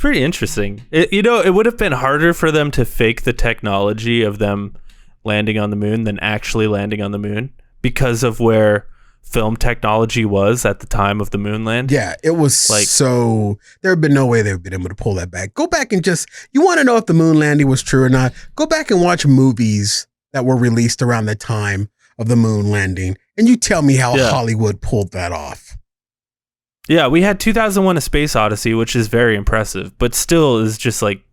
pretty interesting. It would have been harder for them to fake the technology of them landing on the moon than actually landing on the moon because of where film technology was at the time of the moon land. Yeah, it was like, so there had been no way they would have been able to pull that back. Go back and you want to know if the moon landing was true or not, go back and watch movies that were released around the time of the moon landing, and you tell me how Hollywood pulled that off. Yeah, we had 2001: A Space Odyssey, which is very impressive, but still is just like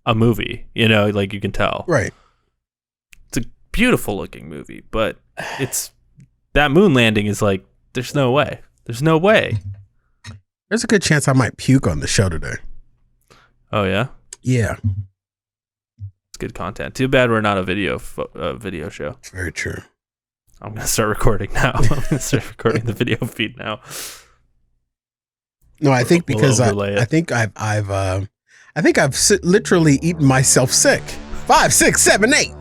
a movie, like you can tell. Right. It's a beautiful looking movie, but that moon landing is like, there's no way. There's no way. There's a good chance I might puke on the show today. Oh, yeah? Yeah. It's good content. Too bad we're not a video show. It's very true. I'm going to start recording now. I'm going to start recording the video feed now. No, I think because I think I've literally eaten myself sick. 5, 6, 7, 8.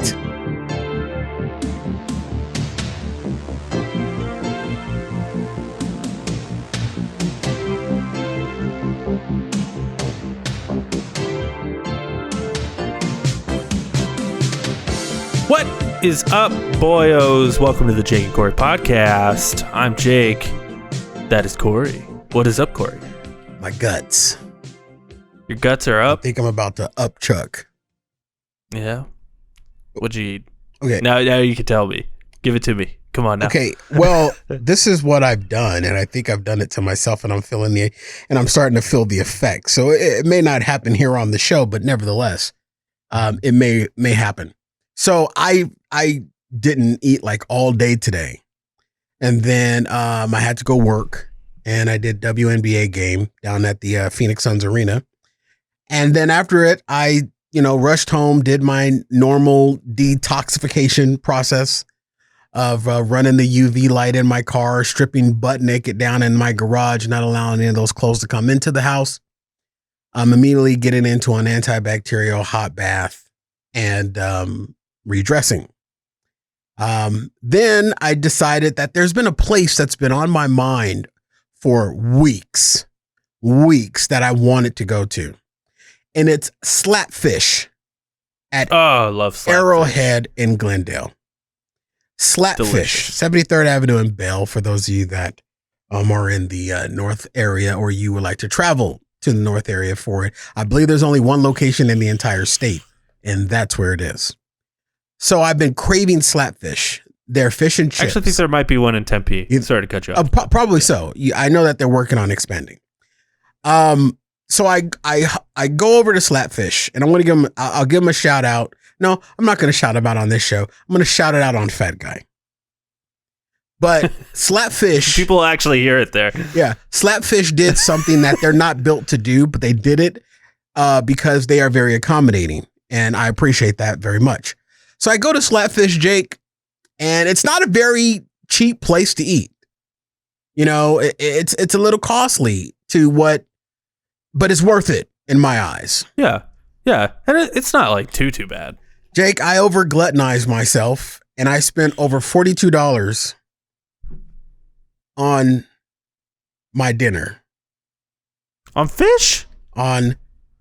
What is up, boyos? Welcome to the Jake and Cory podcast. I'm Jake. That is Cory. What is up, Cory? My guts. Your guts are up? I think I'm about to upchuck. Yeah? What'd you eat? Okay. Now you can tell me. Give it to me. Come on now. Okay. Well, this is what I've done, and I think I've done it to myself, and I'm starting to feel the effect. So it may not happen here on the show, but nevertheless, it may happen. So I didn't eat like all day today. And then I had to go work, and I did WNBA game down at the Phoenix Suns arena. And then after it, I, rushed home, did my normal detoxification process of running the UV light in my car, stripping butt naked down in my garage, not allowing any of those clothes to come into the house. I'm immediately getting into an antibacterial hot bath and redressing. Then I decided that there's been a place that's been on my mind for weeks that I wanted to go to. And it's Slapfish at Arrowhead in Glendale. Slapfish, delicious. 73rd Avenue in Bell, for those of you that are in the north area or you would like to travel to the north area for it. I believe there's only one location in the entire state, and that's where it is. So I've been craving Slapfish. They're fish and chips. I actually think there might be one in Tempe. Sorry to cut you off. Probably so. I know that they're working on expanding. So I go over to Slapfish, and I'll give him a shout out. No, I'm not going to shout him out on this show. I'm going to shout it out on Fat Guy. But Slapfish, people actually hear it there. Yeah, Slapfish did something that they're not built to do, but they did it because they are very accommodating, and I appreciate that very much. So I go to Slapfish, Jake, and it's not a very cheap place to eat. It's a little costly but it's worth it in my eyes. Yeah. Yeah. And it's not like too bad. Jake, I over gluttonized myself, and I spent over $42 on my dinner. On fish?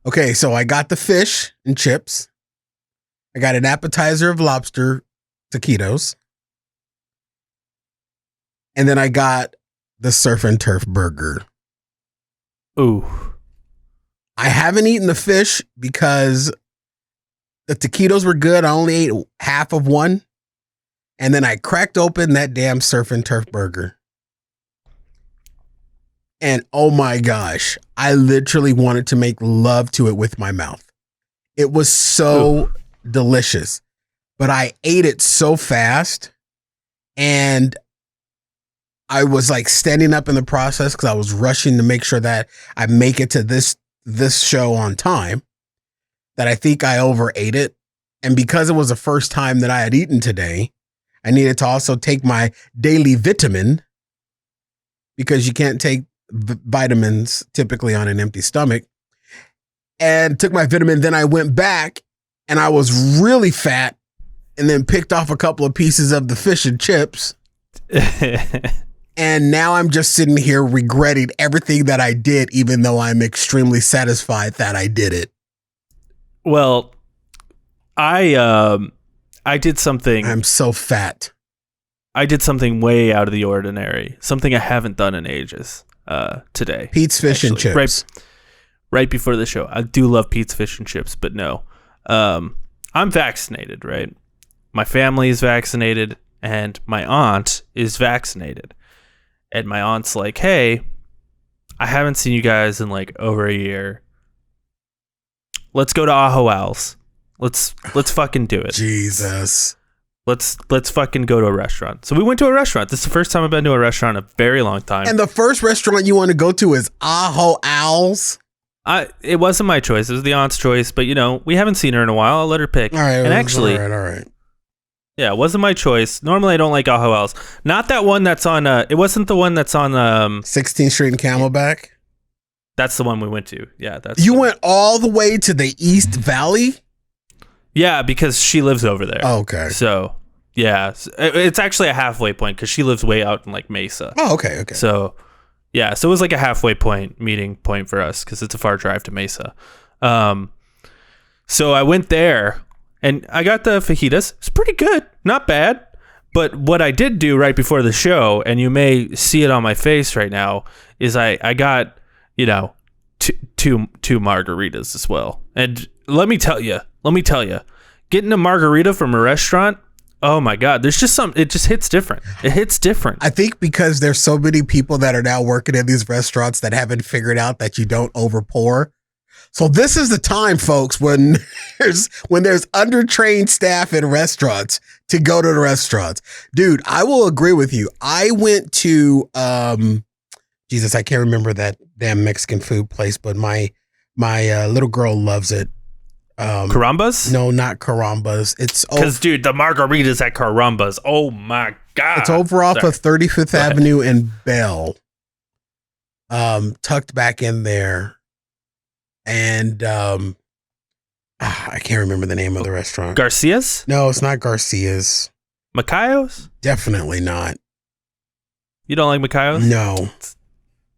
Okay, so I got the fish and chips. I got an appetizer of lobster taquitos. And then I got the surf and turf burger. Ooh. I haven't eaten the fish because the taquitos were good. I only ate half of one. And then I cracked open that damn surf and turf burger. And oh my gosh, I literally wanted to make love to it with my mouth. It was so delicious, but I ate it so fast, and I was like standing up in the process because I was rushing to make sure that I make it to this show on time, that I think I overate it. And because it was the first time that I had eaten today, I needed to also take my daily vitamin, because you can't take vitamins typically on an empty stomach, and took my vitamin. Then I went back, and I was really fat, and then picked off a couple of pieces of the fish and chips And now I'm just sitting here regretting everything that I did, even though I'm extremely satisfied that I did it. Well, I did something. I'm so fat. I did something way out of the ordinary. Something I haven't done in ages. Today. Pete's Fish and Chips. Right before the show. I do love Pete's Fish and Chips, but no. I'm vaccinated, right? My family is vaccinated, and my aunt is vaccinated. And my aunt's like, hey, I haven't seen you guys in like over a year. Let's go to Aho Owl's. Let's fucking do it. Jesus. Let's fucking go to a restaurant. So we went to a restaurant. This is the first time I've been to a restaurant in a very long time. And the first restaurant you want to go to is Aho Owl's? It wasn't my choice. It was the aunt's choice. But, we haven't seen her in a while. I'll let her pick. All right. And actually, all right. Yeah, it wasn't my choice. Normally, I don't like Aho Owl's. Not that one that's on... it wasn't the one that's on... 16th Street and Camelback? That's the one we went to. Yeah, that's... You went all the way to the East Valley? Yeah, because she lives over there. Oh, okay. So, yeah. It's actually a halfway point because she lives way out in, like, Mesa. Oh, okay. So, yeah. So, it was like a halfway point, meeting point for us because it's a far drive to Mesa. So, I went there... And I got the fajitas. It's pretty good. Not bad. But what I did do right before the show, and you may see it on my face right now, is I got, two margaritas as well. And let me tell you, getting a margarita from a restaurant, oh my God, there's just it just hits different. It hits different. I think because there's so many people that are now working in these restaurants that haven't figured out that you don't over pour. So this is the time, folks, when there's undertrained staff in restaurants to go to the restaurants. Dude, I will agree with you. I went to Jesus, I can't remember that damn Mexican food place, but my little girl loves it. Carambas? No, not Carambas. It's because dude, the margaritas at Carambas. Oh my God! It's over off of 35th Avenue and Bell, tucked back in there. And I can't remember the name of the restaurant. Garcia's? No, it's not Garcia's. Macayo's? Definitely not. You don't like Macayo's? No.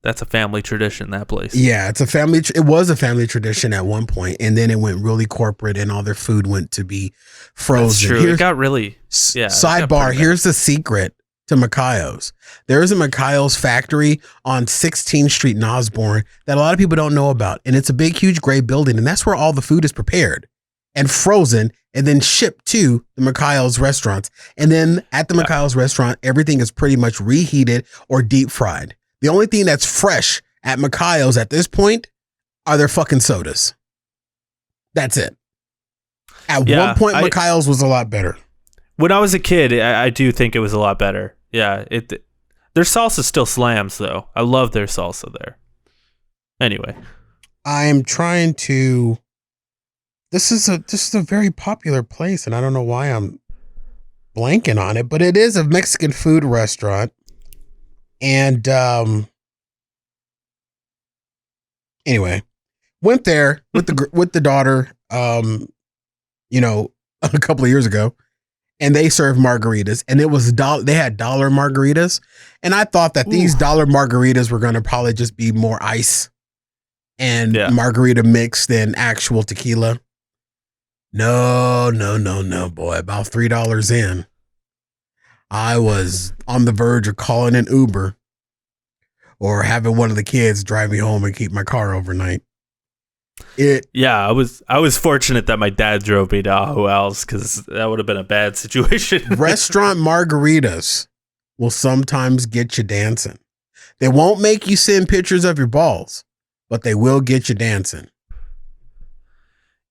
That's a family tradition, that place. Yeah, it was a family tradition at one point, and then it went really corporate and all their food went to be frozen. That's true. It got really... Yeah. Sidebar, here's the secret to Macayo's. There is a Macayo's factory on 16th Street in Osborne that a lot of people don't know about. And it's a big, huge gray building. And that's where all the food is prepared and frozen and then shipped to the Macayo's restaurants. And then at the Macayo's restaurant, everything is pretty much reheated or deep fried. The only thing that's fresh at Macayo's at this point are their fucking sodas. That's it. At one point, Macayo's was a lot better. When I was a kid, I do think it was a lot better. Yeah, their salsa still slams though. I love their salsa there. Anyway, I'm trying to. This is a very popular place, and I don't know why I'm blanking on it, but it is a Mexican food restaurant. And anyway, went there with the daughter. A couple of years ago. And they served margaritas, and it was they had dollar margaritas, and I thought that these dollar margaritas were going to probably just be more ice and margarita mix than actual tequila. No, boy. About $3 in, I was on the verge of calling an Uber or having one of the kids drive me home and keep my car overnight. I was fortunate that my dad drove me to Aho Owl's because that would have been a bad situation. Restaurant margaritas will sometimes get you dancing. They won't make you send pictures of your balls, but they will get you dancing.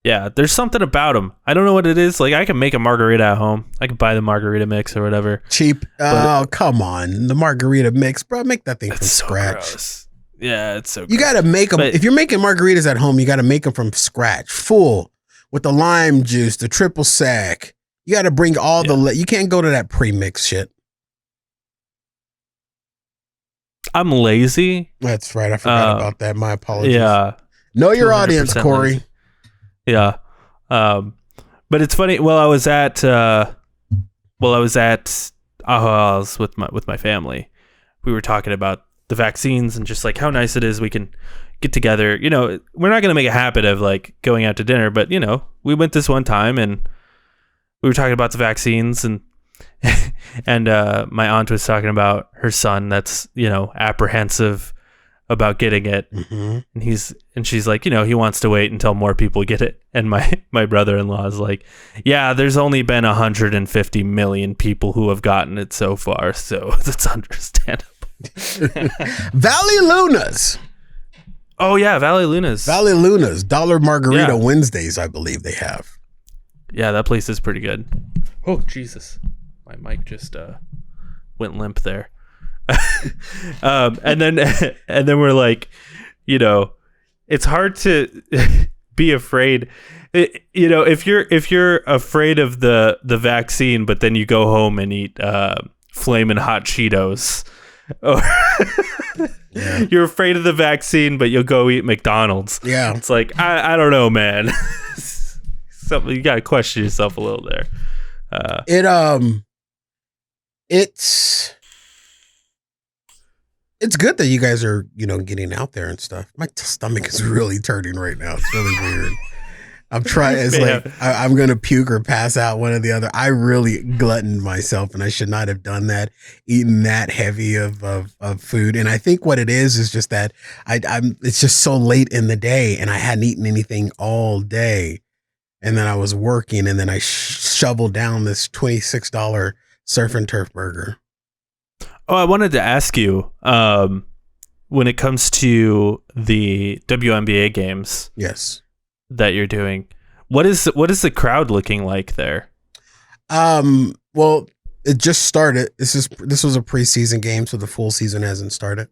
Yeah, there's something about them. I don't know what it is. Like, I can make a margarita at home. I can buy the margarita mix or whatever. Cheap. Oh, come on. The margarita mix, bro. Make that thing from scratch. Gross. Yeah, it's so You got to make them. If you're making margaritas at home, you got to make them from scratch, full, with the lime juice, the triple sec. You got to bring all you can't go to that pre-mix shit. I'm lazy. That's right. I forgot about that. My apologies. Yeah. Know your audience, Cory. Lazy. Yeah. But it's funny. I was at Aho Owl's with my family. we were talking about the vaccines and just like how nice it is we can get together. You know, we're not going to make a habit of like going out to dinner, but you know, we went this one time and we were talking about the vaccines and and my aunt was talking about her son that's, you know, apprehensive about getting it. And she's like, you know, he wants to wait until more people get it. And my brother-in-law is like, yeah, there's only been 150 million people who have gotten it so far, so it's understandable. Valley Lunas. Oh yeah, Valley Lunas. Dollar Margarita Wednesdays, I believe they have. Yeah, that place is pretty good. Oh Jesus, my mic just went limp there. And then we're like, you know, it's hard to be afraid. You know, if you're afraid of the vaccine, but then you go home and eat flamin' hot Cheetos, or you're afraid of the vaccine, but you'll go eat McDonald's. Yeah, it's like I don't know, man. Something you gotta question yourself a little there. It's good that you guys are, you know, getting out there and stuff. My stomach is really turning right now. It's really weird. I'm trying. It's like I'm gonna puke or pass out, one or the other. I really gluttoned myself, and I should not have done that. Eating that heavy of food, and I think what it is just that I'm. It's just so late in the day, and I hadn't eaten anything all day, and then I was working, and then I shoveled down this $26 surf and turf burger. Oh, I wanted to ask you, when it comes to the WNBA games, yes, that you're doing, what is the crowd looking like there? Well, it just started. This was a preseason game, so the full season hasn't started.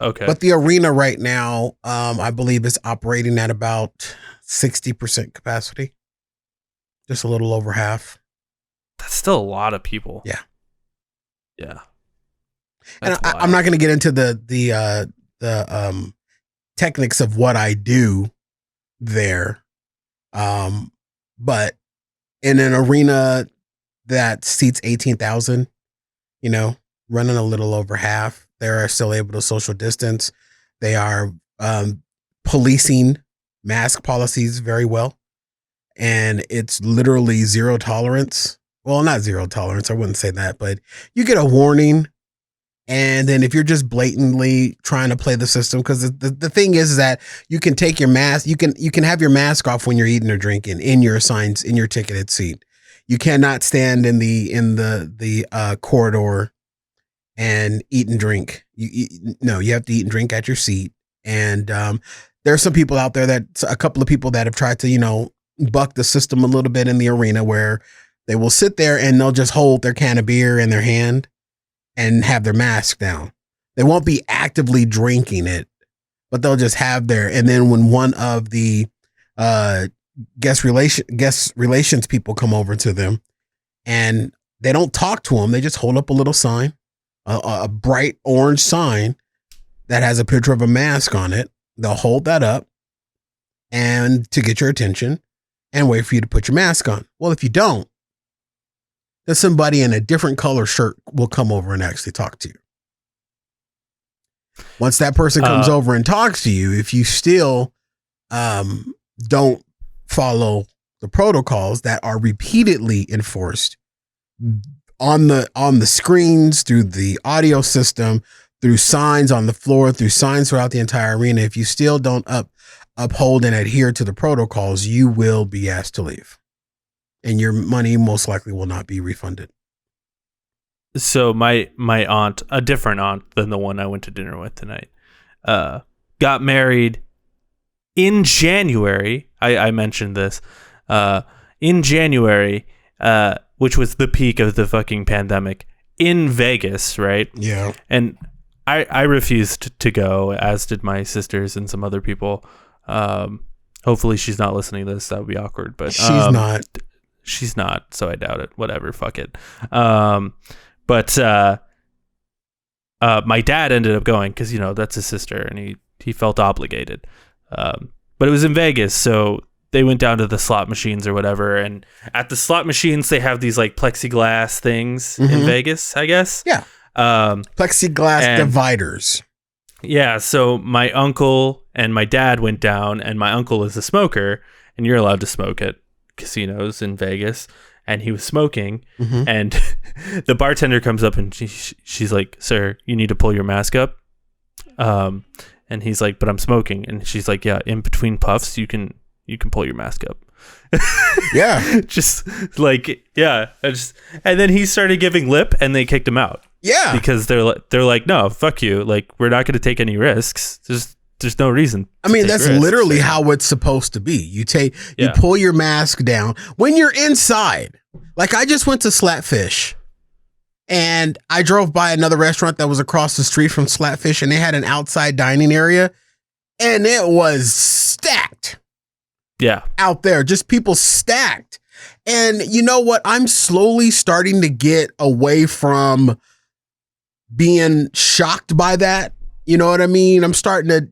Okay, but the arena right now, I believe, is operating at about 60% capacity, just a little over half. That's still a lot of people. Yeah. That's and I'm not going to get into the techniques of what I do there, but in an arena that seats 18,000, you know, running a little over half, they are still able to social distance. They are policing mask policies very well, and it's literally zero tolerance. Well, not zero tolerance, I wouldn't say that, but you get a warning. And then if you're just blatantly trying to play the system, because the thing is that you can take your mask, you can have your mask off when you're eating or drinking in your ticketed seat. You cannot stand in the corridor and eat and drink. No, you have to eat and drink at your seat. And there are some people out there a couple of people that have tried to, you know, buck the system a little bit in the arena, where they will sit there and they'll just hold their can of beer in their hand and have their mask down. They won't be actively drinking it, but they'll just have and then when one of the guest relations people come over to them, and they don't talk to them, they just hold up a little sign, a bright orange sign that has a picture of a mask on it. They'll hold that up and to get your attention and wait for you to put your mask on. Well, if you don't, then somebody in a different color shirt will come over and actually talk to you. Once that person comes over and talks to you, if you still don't follow the protocols that are repeatedly enforced on the screens, through the audio system, through signs on the floor, through signs throughout the entire arena, if you still don't uphold and adhere to the protocols, you will be asked to leave. And your money most likely will not be refunded. So my aunt, a different aunt than the one I went to dinner with tonight, got married in January. I mentioned this in January, which was the peak of the fucking pandemic, in Vegas, right? Yeah. And I refused to go, as did my sisters and some other people. Hopefully she's not listening to this. That would be awkward. But she's not, so I doubt it. Whatever, fuck it. But my dad ended up going because, you know, that's his sister, and he felt obligated. But it was in Vegas, so they went down to the slot machines or whatever, and at the slot machines they have these like plexiglass things in Vegas, I guess. Yeah. Plexiglass dividers. Yeah, so my uncle and my dad went down, and my uncle is a smoker, and you're allowed to smoke at casinos in Vegas, and he was smoking, and the bartender comes up and she's like, "Sir, you need to pull your mask up," and he's like, "But I'm smoking," and she's like, "Yeah, in between puffs, you can pull your mask up." Yeah, just like and then he started giving lip, and they kicked him out. Yeah, because they're like, no, fuck you. Like, we're not going to take any risks. There's no reason. I mean, that's literally how it's supposed to be. You pull your mask down when you're inside. Like, I just went to Slatfish, and I drove by another restaurant that was across the street from Slatfish, and they had an outside dining area, and it was stacked. Yeah, out there, just people stacked. And you know what? I'm slowly starting to get away from being shocked by that. You know what I mean? I'm starting to,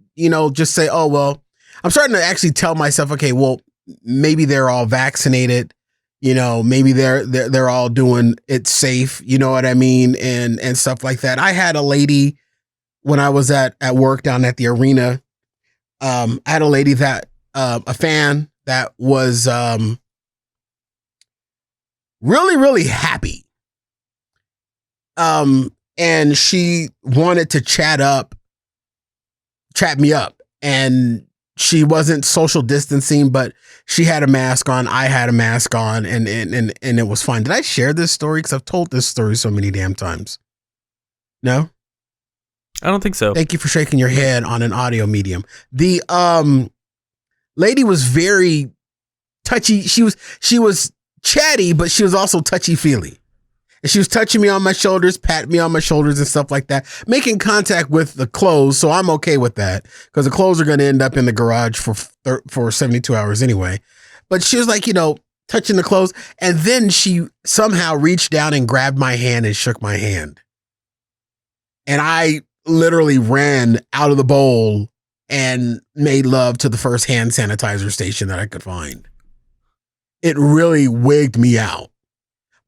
just say, oh, well, I'm starting to actually tell myself, okay, well, maybe they're all vaccinated. Maybe they're all doing it safe. You know what I mean? And stuff like that. I had a lady when I was at work down at the arena. I had a lady that, a fan that was, really, really happy. And she wanted to chat me up, and she wasn't social distancing, but she had a mask on. I had a mask on, and it was fine. Did I share this story? Because I've told this story so many damn times. No? I don't think so. Thank you for shaking your head on an audio medium. The lady was very touchy. She was chatty, but she was also touchy-feely. And she was touching me on my shoulders, patting me on my shoulders and stuff like that, making contact with the clothes. So I'm okay with that because the clothes are going to end up in the garage for 72 hours anyway. But she was like, touching the clothes. And then she somehow reached down and grabbed my hand and shook my hand. And I literally ran out of the bowl and made love to the first hand sanitizer station that I could find. It really wigged me out.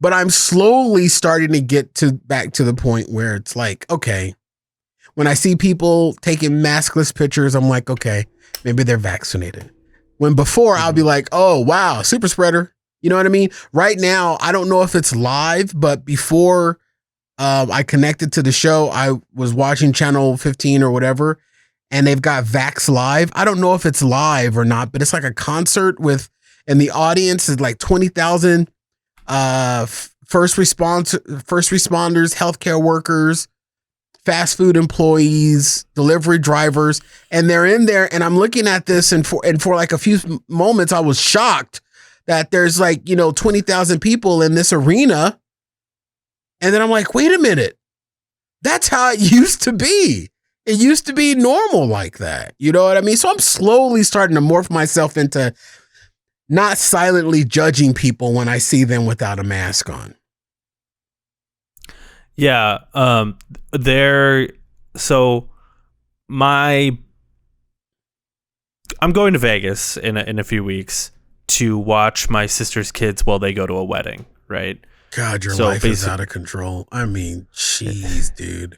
But I'm slowly starting to get back to the point where it's like, okay, when I see people taking maskless pictures, I'm like, okay, maybe they're vaccinated. When before I'll be like, oh, wow, super spreader. You know what I mean? Right now, I don't know if it's live, but before I connected to the show, I was watching channel 15 or whatever, and they've got Vax Live. I don't know if it's live or not, but it's like a concert and the audience is like 20,000 first responders, healthcare workers, fast food employees, delivery drivers, and they're in there. And I'm looking at this, and for like a few moments, I was shocked that there's like 20,000 people in this arena. And then I'm like, wait a minute, that's how it used to be. It used to be normal like that. You know what I mean? So I'm slowly starting to morph myself into not silently judging people when I see them without a mask on. Yeah. I'm going to Vegas in a few weeks to watch my sister's kids while they go to a wedding, right? God, your life is out of control. I mean, jeez, dude.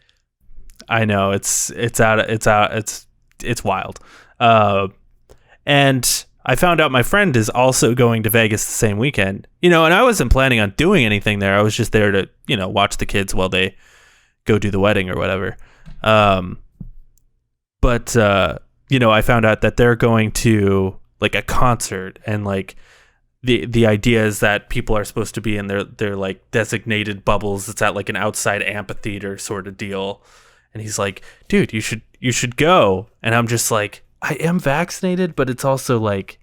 I know it's wild. And I found out my friend is also going to Vegas the same weekend, and I wasn't planning on doing anything there. I was just there to, watch the kids while they go do the wedding or whatever. But I found out that they're going to like a concert, and like the idea is that people are supposed to be in their like designated bubbles. It's at like an outside amphitheater sort of deal. And he's like, dude, you should go. And I'm just like, I am vaccinated, but it's also like,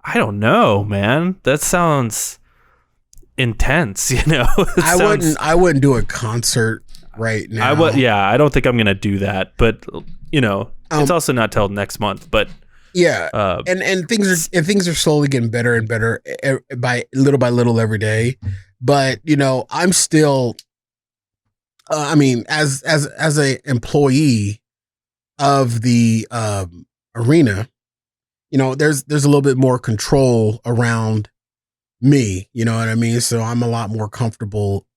I don't know, man. That sounds intense, I wouldn't do a concert right now. I don't think I'm gonna do that. But it's also not till next month. But yeah, and things are slowly getting better and better by little every day. But I'm still, I mean, as a employee of the arena, there's a little bit more control around me, you know what I mean? So I'm a lot more comfortable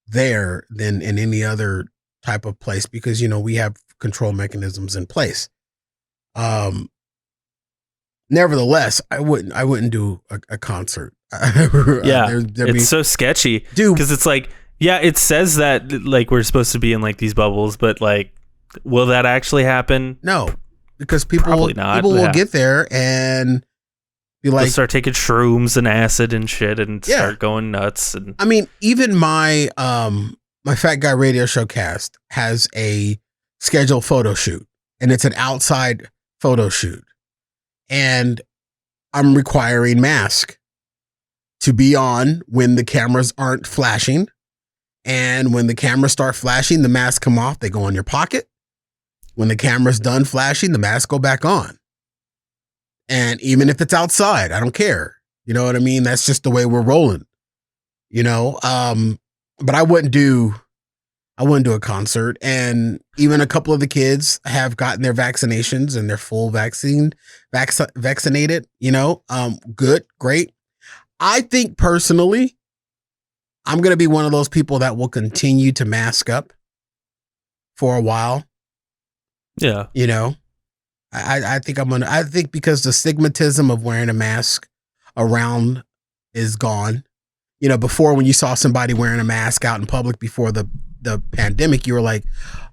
there than in any other type of place because, you know, we have control mechanisms in place. Nevertheless, I wouldn't do a concert. Yeah, it's so sketchy, dude. Because it's like, yeah, it says that like we're supposed to be in like these bubbles, but like, will that actually happen? No, because people will get there and be like, they'll start taking shrooms and acid and shit and start going nuts. And I mean, even my my Fat Guy Radio Show cast has a scheduled photo shoot, and it's an outside photo shoot, and I'm requiring mask to be on when the cameras aren't flashing. And when the cameras start flashing, the masks come off, they go in your pocket. When the camera's done flashing, the masks go back on. And even if it's outside, I don't care. You know what I mean? That's just the way we're rolling. You know? But I wouldn't do a concert. And even a couple of the kids have gotten their vaccinations and they're full vaccinated, you know? Good, great. I think personally, I'm going to be one of those people that will continue to mask up for a while. Yeah. You know, I think because the stigmatism of wearing a mask around is gone. You know, before when you saw somebody wearing a mask out in public before the pandemic, you were like,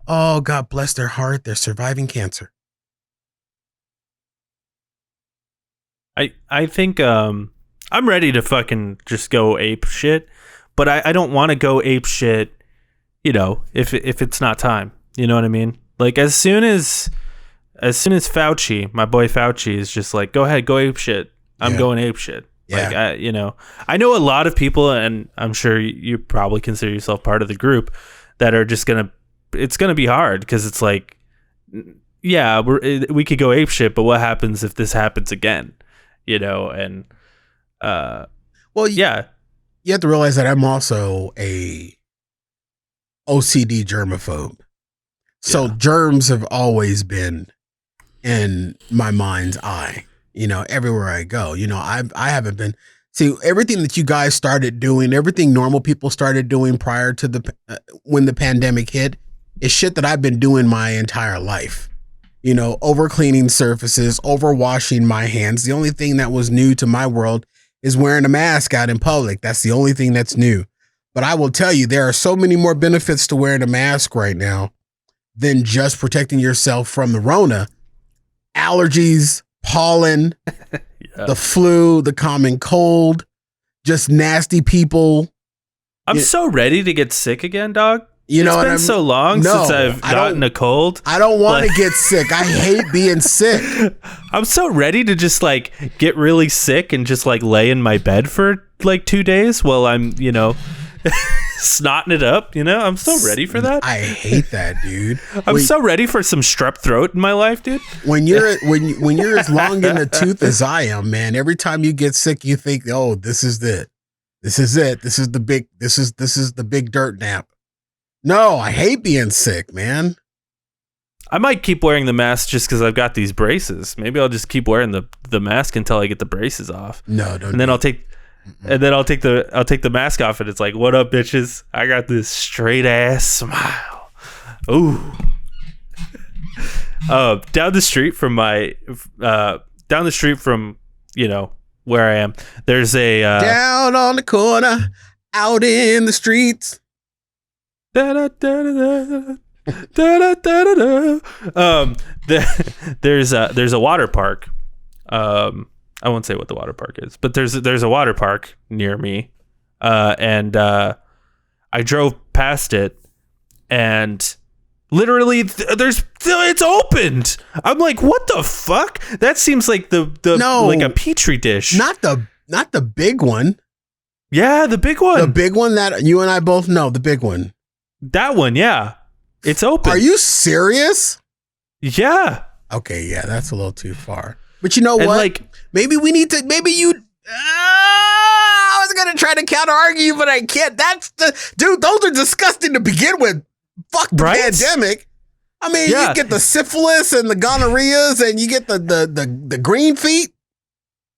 oh, God bless their heart. They're surviving cancer. I think, I'm ready to fucking just go ape shit, but I don't want to go ape shit, you know, if it's not time. You know what I mean? Like as soon as Fauci, my boy Fauci, is just like, go ahead, go ape shit. I'm going ape shit. Yeah. Like, you know, I know a lot of people, and I'm sure you probably consider yourself part of the group, that are just it's gonna be hard because it's like, yeah, we could go ape shit, but what happens if this happens again? You know, and well, yeah, you have to realize that I'm also a OCD germaphobe. So germs have always been in my mind's eye, you know, everywhere I go. You know, I haven't been, see, everything that you guys started doing, everything normal people started doing prior to when the pandemic hit is shit that I've been doing my entire life. You know, over cleaning surfaces, over washing my hands. The only thing that was new to my world is wearing a mask out in public. That's the only thing that's new. But I will tell you, there are so many more benefits to wearing a mask right now than just protecting yourself from the Rona. Allergies, pollen, the flu, the common cold, just nasty people. I'm so ready to get sick again, dog. You know, it's been so long since I've gotten a cold. I don't want to get sick. I hate being sick. I'm so ready to just like get really sick and just like lay in my bed for like 2 days while I'm, you know, snotting it up. You know, I'm so ready for that. I hate that, dude. I'm so ready for some strep throat in my life, dude. When you're as long in the tooth as I am, man, every time you get sick, you think, oh, this is it. This is it. This is the big dirt nap. No, I hate being sick, man. I might keep wearing the mask just because I've got these braces. Maybe I'll just keep wearing the mask until I get the braces off. No, don't. And then I'll take the mask off, and it's like, what up, bitches? I got this straight ass smile. Ooh. Down the street from you know where I am, there's a down on the corner, out in the streets. Da, da, da, da, da, da, da, da. There's a water park. I won't say what the water park is, but there's a water park near me, and I drove past it, and literally it's opened. I'm like, what the fuck? That seems like like a petri dish. Not the big one. Yeah, the big one. The big one that you and I both know. The big one. That one, yeah. It's open. Are you serious? Yeah. Okay, yeah, that's a little too far. But you know what? Like, maybe we need to, I was going to try to counter argue, but I can't. Dude, those are disgusting to begin with. Fuck the pandemic. I mean, you get the syphilis and the gonorrheas and you get the green feet.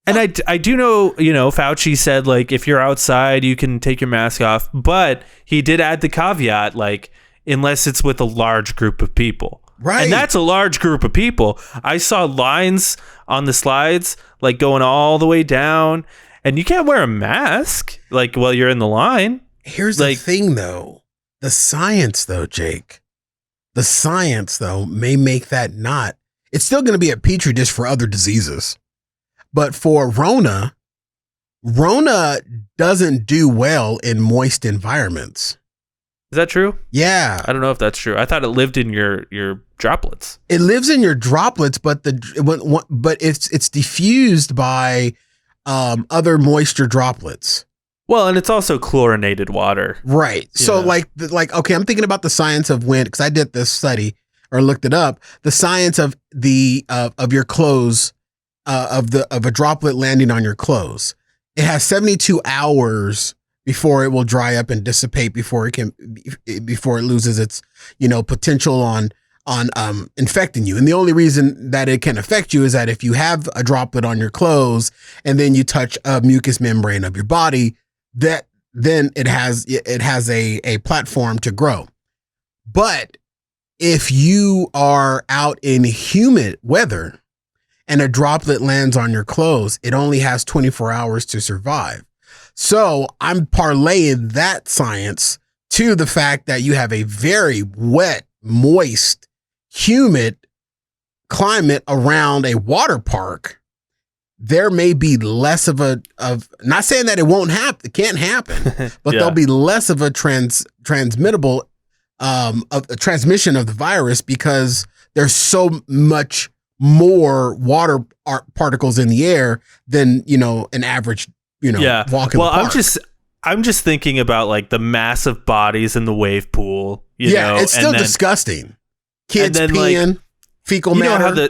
And I do know, you know, Fauci said, like, if you're outside, you can take your mask off. But he did add the caveat, like, unless it's with a large group of people. Right. And that's a large group of people. I saw lines on the slides like going all the way down, and you can't wear a mask like while you're in the line. Here's the thing, though. The science, though, Jake. The science, though, may make that not. It's still going to be a petri dish for other diseases. But for Rona doesn't do well in moist environments. Is that true? Yeah. I don't know if that's true. I thought it lived in your droplets. It lives in your droplets, but it's diffused by other moisture droplets. Well, and it's also chlorinated water. Right. So okay, I'm thinking about the science of wind, because I did this study or looked it up. The science of of your clothes, of a droplet landing on your clothes. It has 72 hours before it will dry up and dissipate before it loses its, potential on infecting you. And the only reason that it can affect you is that if you have a droplet on your clothes and then you touch a mucous membrane of your body, that then it has a platform to grow. But if you are out in humid weather and a droplet lands on your clothes, it only has 24 hours to survive. So I'm parlaying that science to the fact that you have a very wet, moist, humid climate around a water park. There may be less of not saying that it won't happen, it can't happen, but there'll be less of a transmittable of a transmission of the virus, because there's so much more water particles in the air than, an average, walk in the park. I'm just thinking about like the massive bodies in the wave pool. It's still disgusting. Kids peeing, fecal matter.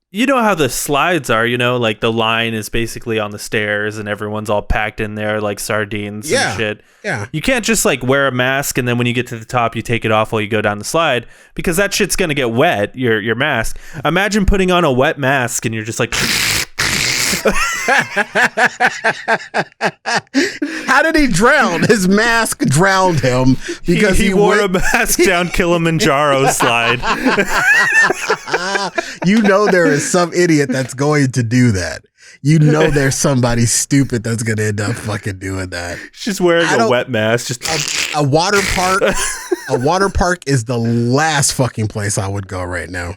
You know how the slides are, like the line is basically on the stairs and everyone's all packed in there like sardines and shit. Yeah. You can't just like wear a mask and then when you get to the top, you take it off while you go down the slide, because that shit's going to get wet, your mask. Imagine putting on a wet mask and you're just like... How did he drown? His mask drowned him because he wore a mask down Kilimanjaro slide. There is some idiot that's going to do that. There's somebody stupid that's going to end up fucking doing that. She's wearing a wet mask. Just a water park. A water park is the last fucking place I would go right now.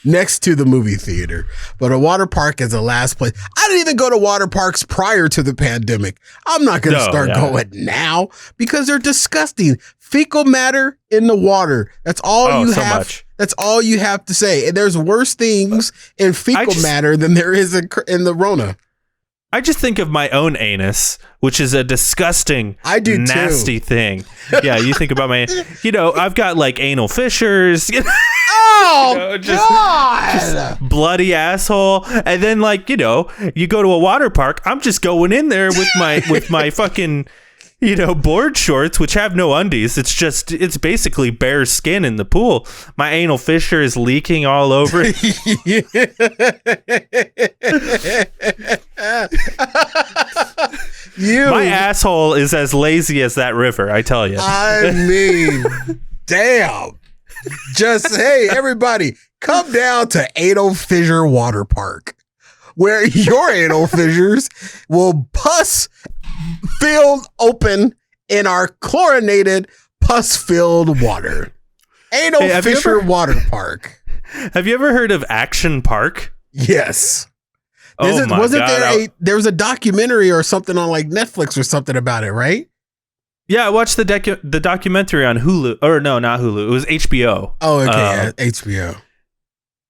Next to the movie theater. But a water park is the last place. I didn't even go to water parks prior to the pandemic. I'm not going to start going now because they're disgusting. Fecal matter in the water. That's all you have. Much. That's all you have to say. And there's worse things in fecal matter than there is in the Rona. I just think of my own anus, which is a disgusting, nasty thing. Yeah, you think about my, I've got like anal fissures. Oh, God! Just bloody asshole. And then you go to a water park. I'm just going in there with my fucking, board shorts, which have no undies. It's basically bare skin in the pool. My anal fissure is leaking all over. My asshole is as lazy as that river, I tell you. I mean, damn. Just, hey, everybody, come down to Anal Fissure Water Park, where your anal fissures will pus-filled open in our chlorinated, pus-filled water. Anal Fissure Water Park. Have you ever heard of Action Park? Yes. There was a documentary or something on like Netflix or something about it, right? Yeah, I watched the documentary on Hulu. Or no, not Hulu. It was HBO. Oh, okay. HBO.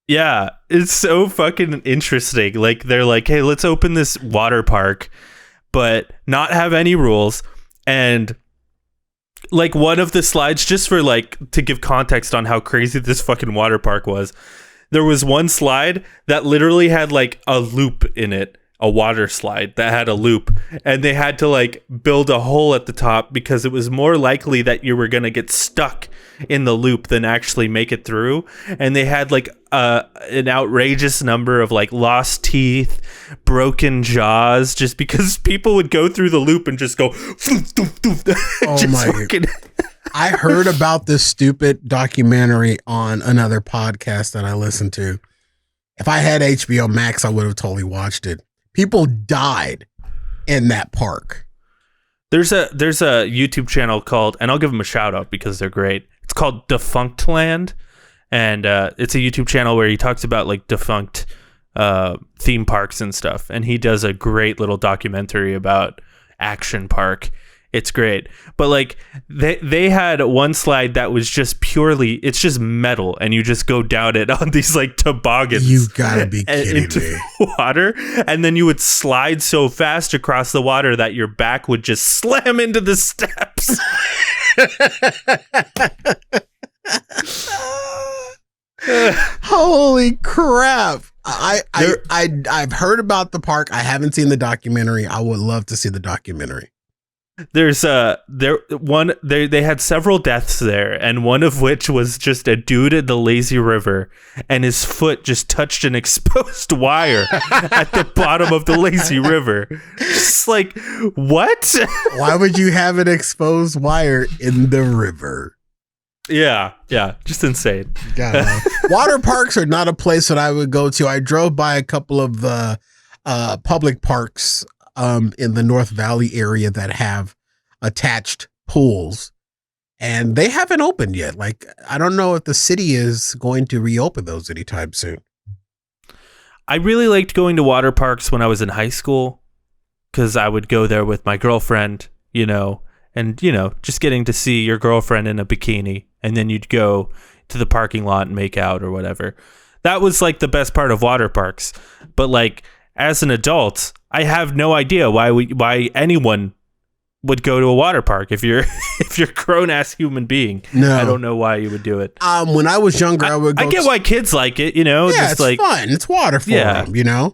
Yeah, it's so fucking interesting. Like, they're like, hey, let's open this water park, but not have any rules. And like one of the slides, just for to give context on how crazy this fucking water park was, there was one slide that literally had like a loop in it. A water slide that had a loop, and they had to build a hole at the top because it was more likely that you were going to get stuck in the loop than actually make it through. And they had an outrageous number of lost teeth, broken jaws, just because people would go through the loop and just go oh my I heard about this stupid documentary on another podcast that I listened to. If I had HBO Max, I would have totally watched it. People died in that park. There's a YouTube channel called, and I'll give them a shout out because they're great. It's called Defunct Land, and it's a YouTube channel where he talks about like defunct theme parks and stuff. And he does a great little documentary about Action Park. It's great. But like they had one slide that was just purely, it's just metal, and you just go down it on these like toboggans. You gotta be kidding into me. Water, and then you would slide so fast across the water that your back would just slam into the steps. Holy crap. I've heard about the park. I haven't seen the documentary. I would love to see the documentary. They had several deaths there, and one of which was just a dude at the lazy river, and his foot just touched an exposed wire at the bottom of the lazy river. Just like, what? Why would you have an exposed wire in the river? Yeah, just insane. Water parks are not a place that I would go to. I drove by a couple of public parks in the North Valley area that have attached pools, and they haven't opened yet. Like, I don't know if the city is going to reopen those anytime soon. I really liked going to water parks when I was in high school because I would go there with my girlfriend, and, just getting to see your girlfriend in a bikini, and then you'd go to the parking lot and make out or whatever. That was like the best part of water parks. But like, as an adult, I have no idea why anyone would go to a water park if you're a grown ass human being. No, I don't know why you would do it. When I was younger, I would. I get why kids like it. Yeah, just it's like fun. It's water for them. Yeah.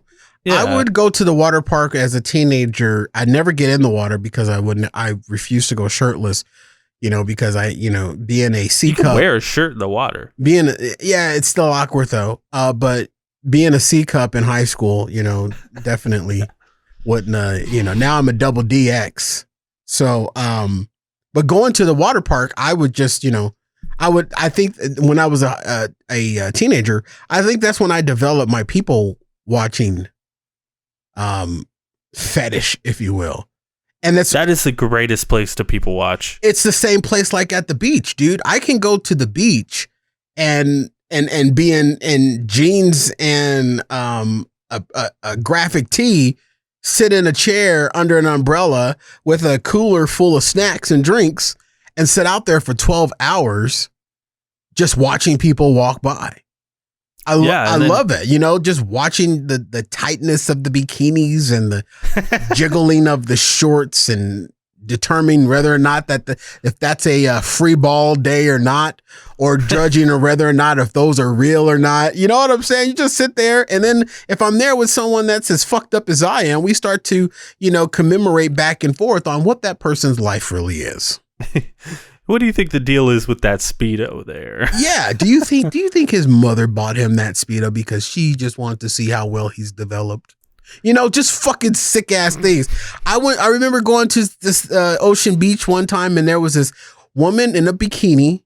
I would go to the water park as a teenager. I'd never get in the water because I refused to go shirtless. Because being a C cup. You can wear a shirt in the water. It's still awkward though. But being a C cup in high school, definitely wouldn't, now I'm a double DX. So, but going to the water park, I would just, I think when I was a teenager, I think that's when I developed my people watching, fetish, if you will. And that is the greatest place to people watch. It's the same place like at the beach, dude. I can go to the beach and be in jeans and a graphic tee, sit in a chair under an umbrella with a cooler full of snacks and drinks, and sit out there for 12 hours just watching people walk by. I love it, just watching the tightness of the bikinis and the jiggling of the shorts and determining whether or not if that's a free ball day or not, or judging or whether or not if those are real or not. You know what I'm saying? You just sit there, and then if I'm there with someone that's as fucked up as I am, we start to, commemorate back and forth on what that person's life really is. What do you think the deal is with that Speedo there? Yeah. Do you think his mother bought him that Speedo because she just wanted to see how well he's developed? Just fucking sick ass things. I remember going to this Ocean Beach one time, and there was this woman in a bikini,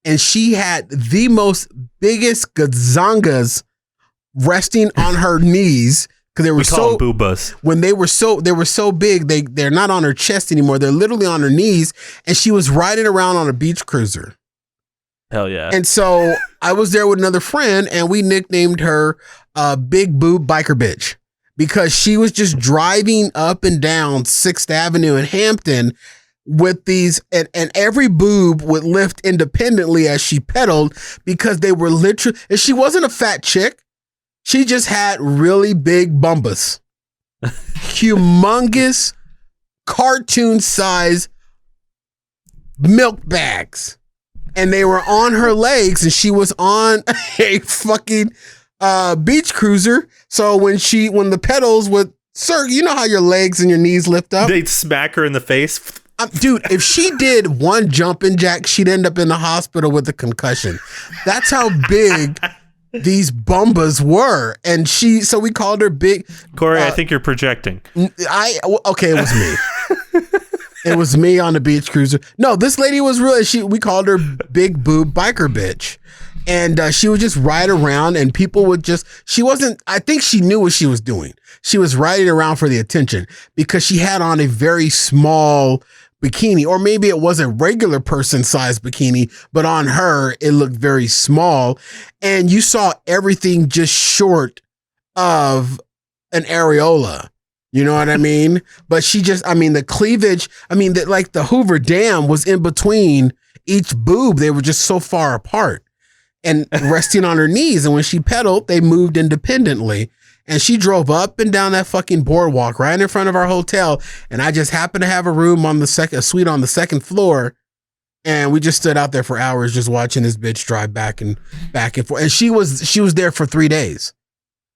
and she had the most biggest gazangas resting on her knees. Because they were so boobas. When they were so big, they're not on her chest anymore. They're literally on her knees, and she was riding around on a beach cruiser. Hell yeah! And so I was there with another friend, and we nicknamed her Big Boob Biker Bitch because she was just driving up and down 6th Avenue in Hampton with these, and every boob would lift independently as she pedaled because they were literally. And she wasn't a fat chick. She just had really big bumbas, humongous cartoon size milk bags, and they were on her legs, and she was on a fucking beach cruiser. So when the pedals would, sir, you know how your legs and your knees lift up? They'd smack her in the face. Dude, if she did one jumping jack, she'd end up in the hospital with a concussion. That's how big these bumbas were. And so we called her Big Cory. I think you're projecting. Okay, it was me. It was me on the beach cruiser. No, this lady was really, we called her big boob biker bitch. And she would just ride around and people would just, I think she knew what she was doing. She was riding around for the attention because she had on a very small bikini, or maybe it was a regular person size bikini, but on her, it looked very small. And you saw everything just short of an areola. You know what I mean? But the cleavage, like the Hoover Dam was in between each boob. They were just so far apart and resting on her knees. And when she pedaled, they moved independently. And she drove up and down that fucking boardwalk right in front of our hotel. And I just happened to have a suite on the second floor. And we just stood out there for hours just watching this bitch drive back and forth. And she was there for 3 days.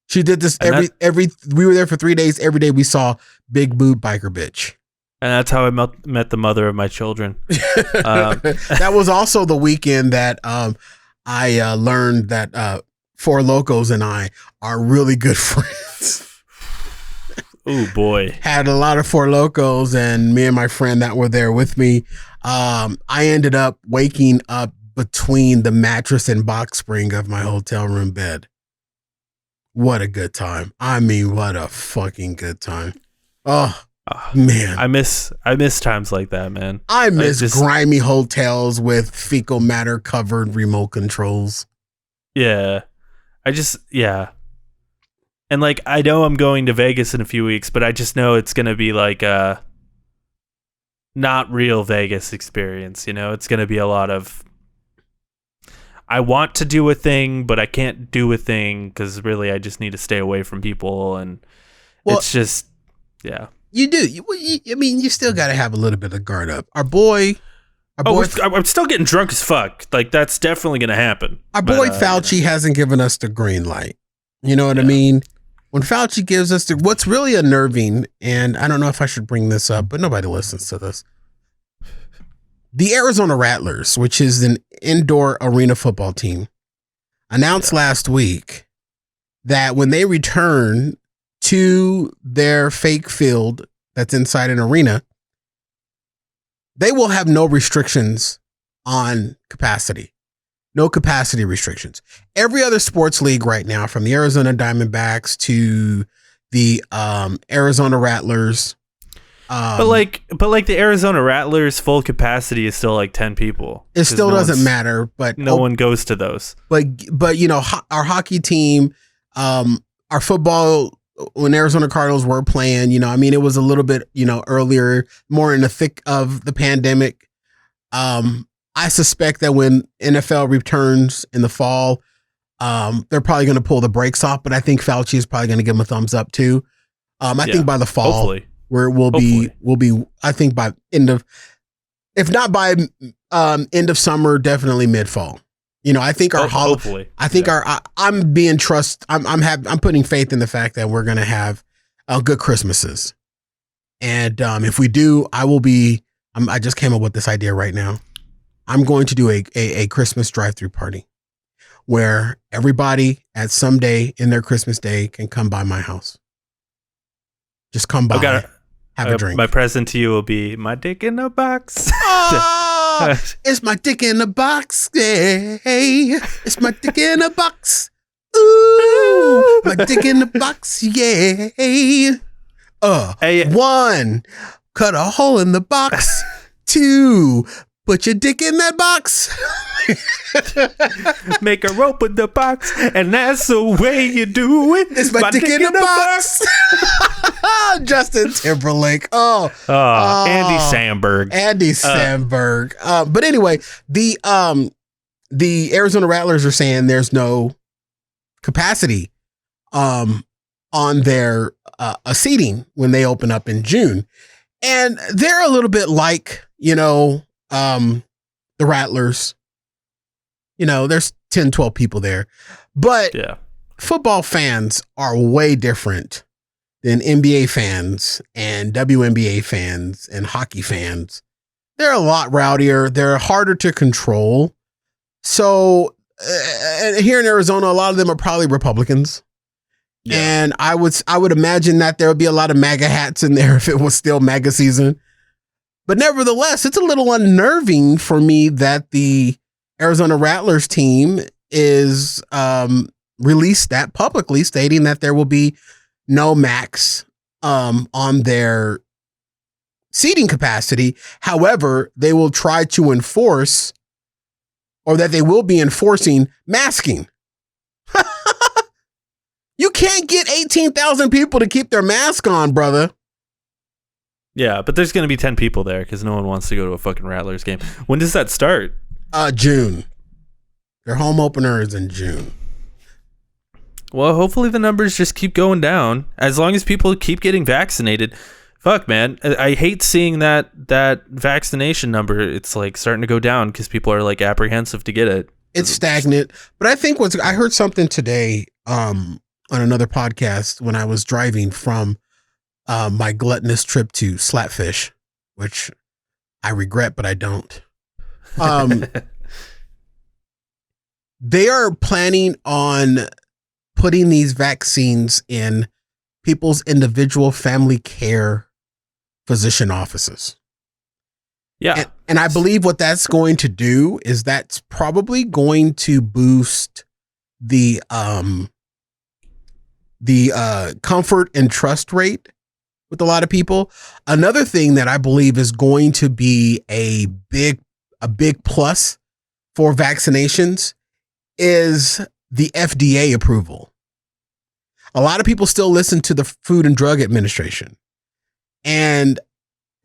She did this we were there for 3 days. Every day we saw big boob biker bitch. And that's how I met the mother of my children. That was also the weekend that I learned that Four Locos and I are really good friends. Oh boy. Had a lot of Four Locos, and me and my friend that were there with me, I ended up waking up between the mattress and box spring of my hotel room bed. What a good time. What a fucking good time. Oh, man. I miss times like that, man. I miss grimy hotels with fecal matter covered remote controls. Yeah. And like, I know I'm going to Vegas in a few weeks, but I just know it's going to be like a not real Vegas experience. You know, it's going to be a lot of, I want to do a thing, but I can't do a thing because really I just need to stay away from people. And it's just, yeah. You do. You still got to have a little bit of guard up. Our boy. I'm still getting drunk as fuck. Like, that's definitely going to happen. Our boy Fauci hasn't given us the green light. You know what I mean? When Fauci gives us what's really unnerving, and I don't know if I should bring this up, but nobody listens to this. The Arizona Rattlers, which is an indoor arena football team, announced last week that when they return to their fake field that's inside an arena, they will have no restrictions on capacity. No capacity restrictions. Every other sports league right now, from the Arizona Diamondbacks to the Arizona Rattlers. But like the Arizona Rattlers full capacity is still like 10 people. It still doesn't matter, but no one goes to those. But you know, our hockey team, our football, when Arizona Cardinals were playing, it was a little bit, earlier, more in the thick of the pandemic. I suspect that when NFL returns in the fall, they're probably going to pull the brakes off, but I think Fauci is probably going to give them a thumbs up too. I think by the fall, hopefully. where we'll be, I think by if not by end of summer, definitely mid fall. I think hopefully. I think I'm putting faith in the fact that we're going to have good Christmases. And if we do, I just came up with this idea right now. I'm going to do a Christmas drive-through party where everybody at some day in their Christmas day can come by my house. Just come by, have a drink. My present to you will be my dick in a box. Oh, it's my dick in a box. Yeah. It's my dick in a box. Ooh, my dick in a box. Yeah. Hey. 1, cut a hole in the box. 2, put your dick in that box. Make a rope in the box, and that's the way you do it. It's my dick in the box. Justin Timberlake. Andy Samberg. Andy Samberg. But anyway, the Arizona Rattlers are saying there's no capacity on their seating when they open up in June. And they're a little bit like, the Rattlers. There's 10, 12 people there. But football fans are way different than NBA fans and WNBA fans and hockey fans. They're a lot rowdier. They're harder to control. So here in Arizona, a lot of them are probably Republicans. Yeah. And I would imagine that there would be a lot of MAGA hats in there if it was still MAGA season. But nevertheless, it's a little unnerving for me that the Arizona Rattlers team is released that publicly, stating that there will be no max on their seating capacity. However, they will try to enforce, or that they will be enforcing, masking. You can't get 18,000 people to keep their mask on, brother. Yeah, but there's going to be 10 people there because no one wants to go to a fucking Rattlers game. When does that start? June. Their home opener is in June. Well, hopefully the numbers just keep going down as long as people keep getting vaccinated. Fuck, man. I hate seeing that vaccination number. It's like starting to go down because people are like apprehensive to get it. It's stagnant. But I think I heard something today on another podcast when I was driving from my gluttonous trip to Slapfish, which I regret, but I don't. They are planning on putting these vaccines in people's individual family care physician offices. Yeah. And I believe what that's going to do is that's probably going to boost the comfort and trust rate with a lot of people. Another thing that I believe is going to be a big plus for vaccinations is the FDA approval. A lot of people still listen to the Food and Drug Administration. And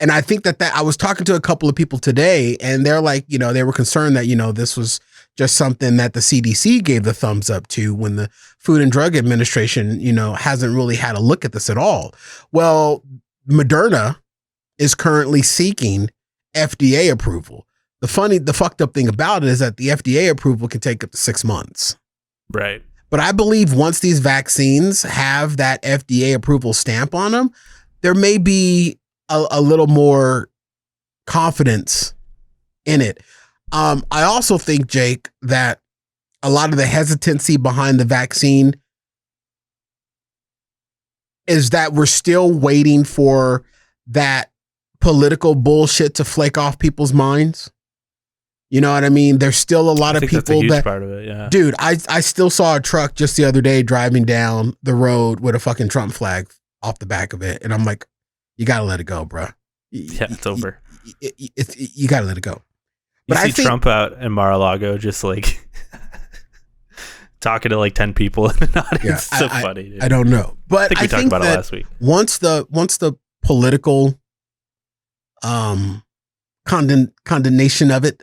I think that I was talking to a couple of people today, and they're like, they were concerned that, this was just something that the CDC gave the thumbs up to when the Food and Drug Administration, hasn't really had a look at this at all. Well, Moderna is currently seeking FDA approval. The fucked up thing about it is that the FDA approval can take up to 6 months. Right. But I believe once these vaccines have that FDA approval stamp on them, there may be a little more confidence in it. I also think, Jake, that a lot of the hesitancy behind the vaccine is that we're still waiting for that political bullshit to flake off people's minds. You know what I mean? There's still a lot of people that's a huge part of it, yeah. Dude, I still saw a truck just the other day driving down the road with a fucking Trump flag off the back of it. And I'm like, you got to let it go, bro. Yeah, it's over. You got to let it go. But I see Trump out in Mar-a-Lago just like talking to like 10 people in an audience. Yeah, it's so funny, dude. I don't know. But I think we talked about it last week. Once the political condemnation of it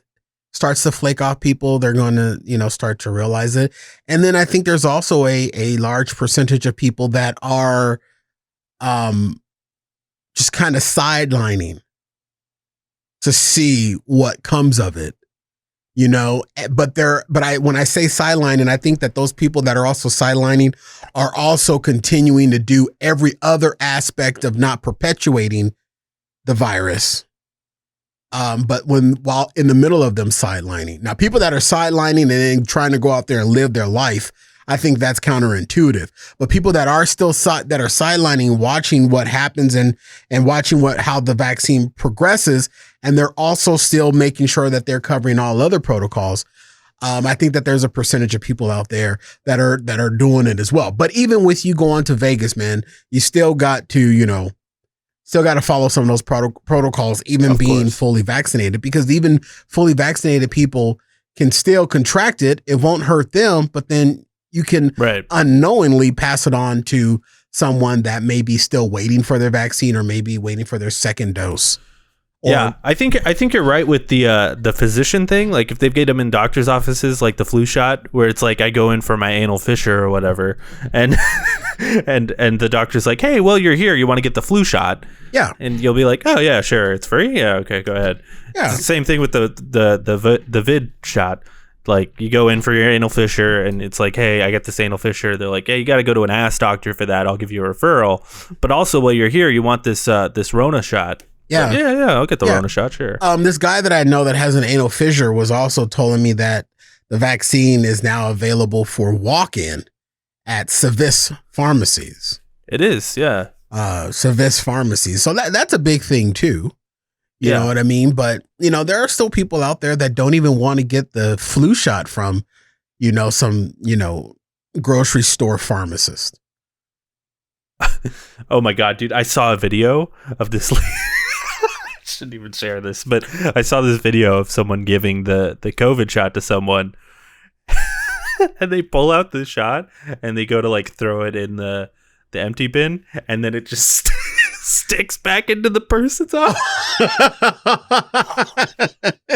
starts to flake off people, they're going to, start to realize it. And then I think there's also a large percentage of people that are just kind of sidelining to see what comes of it, but when I say sidelining, I think that those people that are also sidelining are also continuing to do every other aspect of not perpetuating the virus. But while in the middle of them sidelining. Now, people that are sidelining and then trying to go out there and live their life, I think that's counterintuitive. But people that are still that are sidelining, watching what happens and watching how the vaccine progresses, and they're also still making sure that they're covering all other protocols. I think that there's a percentage of people out there that are doing it as well. But even with you going to Vegas, man, you still got to, follow some of those protocols, even being fully vaccinated, because even fully vaccinated people can still contract it. It won't hurt them, but then you can unknowingly pass it on to someone that may be still waiting for their vaccine or maybe waiting for their second dose. Yeah, I think you're right with the physician thing. Like if they get them in doctor's offices, like the flu shot, where it's like I go in for my anal fissure or whatever, and and the doctor's like, hey, well, you're here, you want to get the flu shot? Yeah, and you'll be like, oh yeah, sure, it's free. Yeah, okay, go ahead. Yeah, it's the same thing with the vid shot. Like you go in for your anal fissure and it's like, hey, I got this anal fissure. They're like, hey, you got to go to an ass doctor for that. I'll give you a referral. But also while you're here, you want this Rona shot. Yeah. Like, yeah, I'll get the Rona shot, sure. This guy that I know that has an anal fissure was also telling me that the vaccine is now available for walk-in at Civis pharmacies. It is, yeah. Civis pharmacies. So that's a big thing too. You Yeah. know what I mean? But, there are still people out there that don't even want to get the flu shot from, some, grocery store pharmacist. Oh my God, dude. I saw a video of this. I shouldn't even share this, but I saw this video of someone giving the COVID shot to someone. And they pull out the shot and they go to like throw it in the empty bin, and then it just sticks back into the person's eye.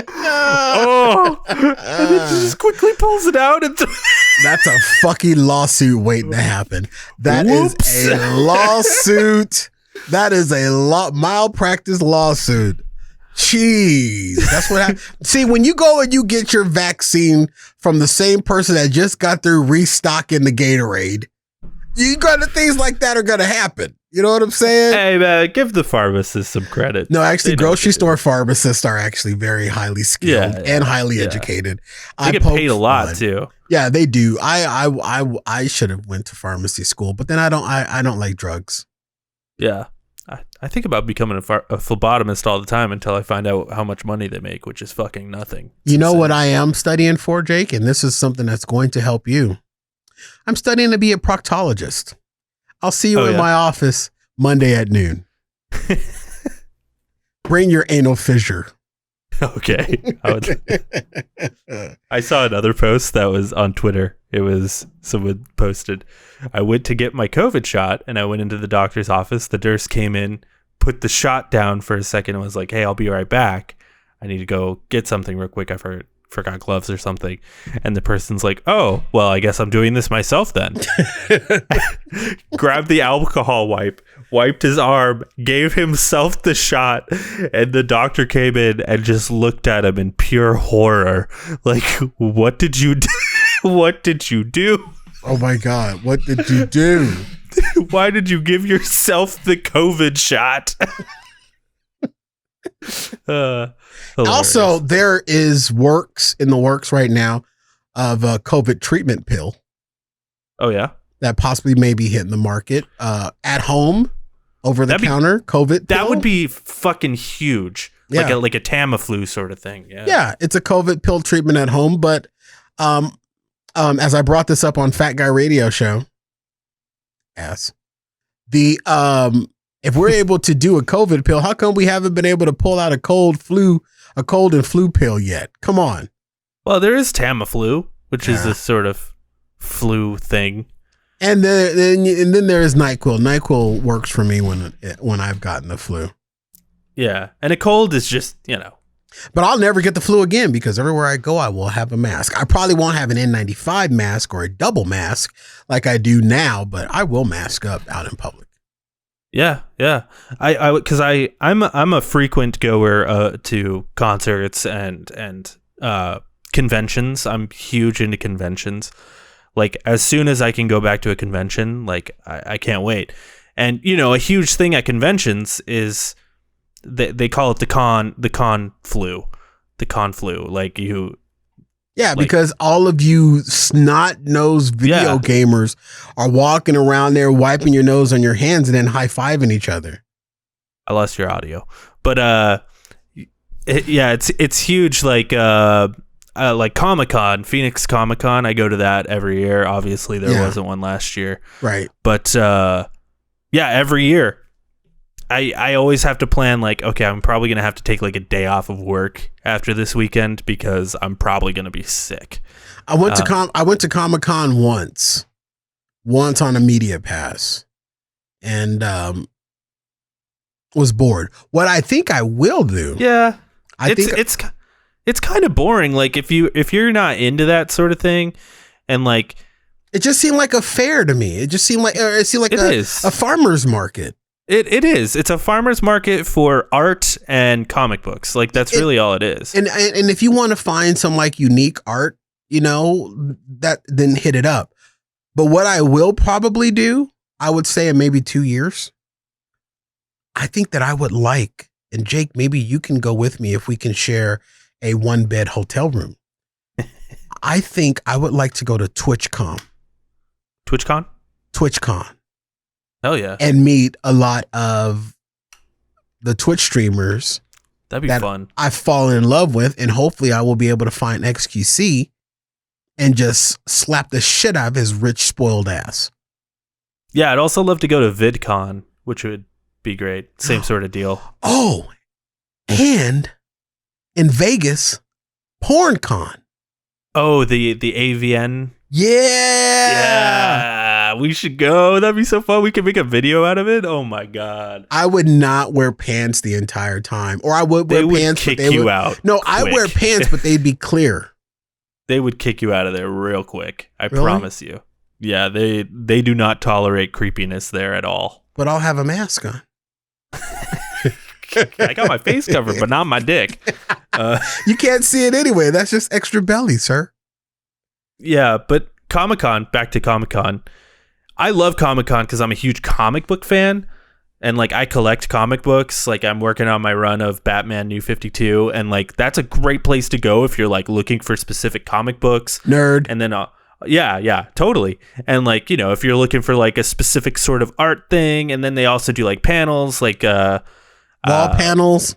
Oh, and it just quickly pulls it out and that's a fucking lawsuit waiting to happen. That Whoops. is a lawsuit. That is a malpractice lawsuit. Jeez, that's what happens. See, when you go and you get your vaccine from the same person that just got through restocking the Gatorade, things like that are gonna happen. You know what I'm saying? Hey man, give the pharmacist some credit. No, actually, grocery store pharmacists are actually very highly skilled and highly educated. They get paid a lot too. Yeah, they do. I should have went to pharmacy school, but then I don't like drugs. Yeah. I think about becoming a phlebotomist all the time until I find out how much money they make, which is fucking nothing. You know what I am studying for, Jake? And this is something that's going to help you. I'm studying to be a proctologist. I'll see you in my office Monday at noon. Bring your anal fissure. Okay. I saw another post that was on Twitter. It was someone posted, I went to get my COVID shot and I went into the doctor's office. The nurse came in, put the shot down for a second and was like, hey, I'll be right back. I need to go get something real quick. I forgot gloves or something. And the person's like, oh, well, I guess I'm doing this myself then. Grabbed the alcohol wipe, wiped his arm, gave himself the shot, and the doctor came in and just looked at him in pure horror. Like, what did you do? What did you do? Oh my God, what did you do? Why did you give yourself the COVID shot? Also, there is in the works right now of a COVID treatment pill. Oh yeah, that possibly may be hitting the market at home, over the counter COVID. That pill. would be fucking huge. Yeah. Like a Tamiflu sort of thing. Yeah, it's a COVID pill treatment at home. But as I brought this up on Fat Guy Radio Show, if we're able to do a COVID pill, how come we haven't been able to pull out a cold and flu pill yet? Come on. Well, there is Tamiflu, which is this sort of flu thing. And then there is NyQuil. NyQuil works for me when I've gotten the flu. Yeah, and a cold is just, But I'll never get the flu again because everywhere I go, I will have a mask. I probably won't have an N95 mask or a double mask like I do now, but I will mask up out in public. Yeah. Because I'm a frequent goer to concerts and conventions. I'm huge into conventions. Like as soon as I can go back to a convention, like I can't wait. And a huge thing at conventions is they call it the con flu. Like you. Yeah, because all of you snot-nosed video gamers are walking around there wiping your nose on your hands and then high-fiving each other. I lost your audio. But it's huge, like Comic-Con, Phoenix Comic-Con. I go to that every year. Obviously, there wasn't one last year. Right. But every year. I always have to plan like, okay, I'm probably going to have to take like a day off of work after this weekend because I'm probably going to be sick. I went to Comic-Con once on a media pass and was bored. What I think I will do. Yeah. It's kind of boring. Like if you're not into that sort of thing and like it just seemed like a fair to me. It just seemed like a farmer's market. It is. It's a farmer's market for art and comic books. Like that's really all it is. And if you want to find some like unique art, then hit it up. But what I will probably do, I would say in maybe 2 years, I think that I would like, and Jake, maybe you can go with me if we can share a 1-bed hotel room. I think I would like to go to TwitchCon. TwitchCon. Hell yeah. And meet a lot of the Twitch streamers That'd be that fun. I've fallen in love with, and hopefully I will be able to find XQC and just slap the shit out of his rich, spoiled ass. Yeah, I'd also love to go to VidCon, which would be great. Same sort of deal. Oh, and in Vegas, PornCon. Oh, the AVN. Yeah, we should go. That'd be so fun. We could make a video out of it. Oh my god. I would not wear pants the entire time, or I would They wear would pants. kick but they you would, out. No, I quick. wear pants, but they'd be clear. They would kick you out of there real quick. I Really? promise you. Yeah, they do not tolerate creepiness there at all. But I'll have a mask on. I got my face covered, but not my dick. You can't see it anyway. That's just extra belly, sir. Yeah, but Comic-Con, back to Comic-Con. I love Comic-Con because I'm a huge comic book fan. And like I collect comic books. Like I'm working on my run of Batman New 52. And like that's a great place to go if you're like looking for specific comic books. Nerd. And then yeah, totally. And like, you know, if you're looking for like a specific sort of art thing, and then they also do like panels, like wall panels.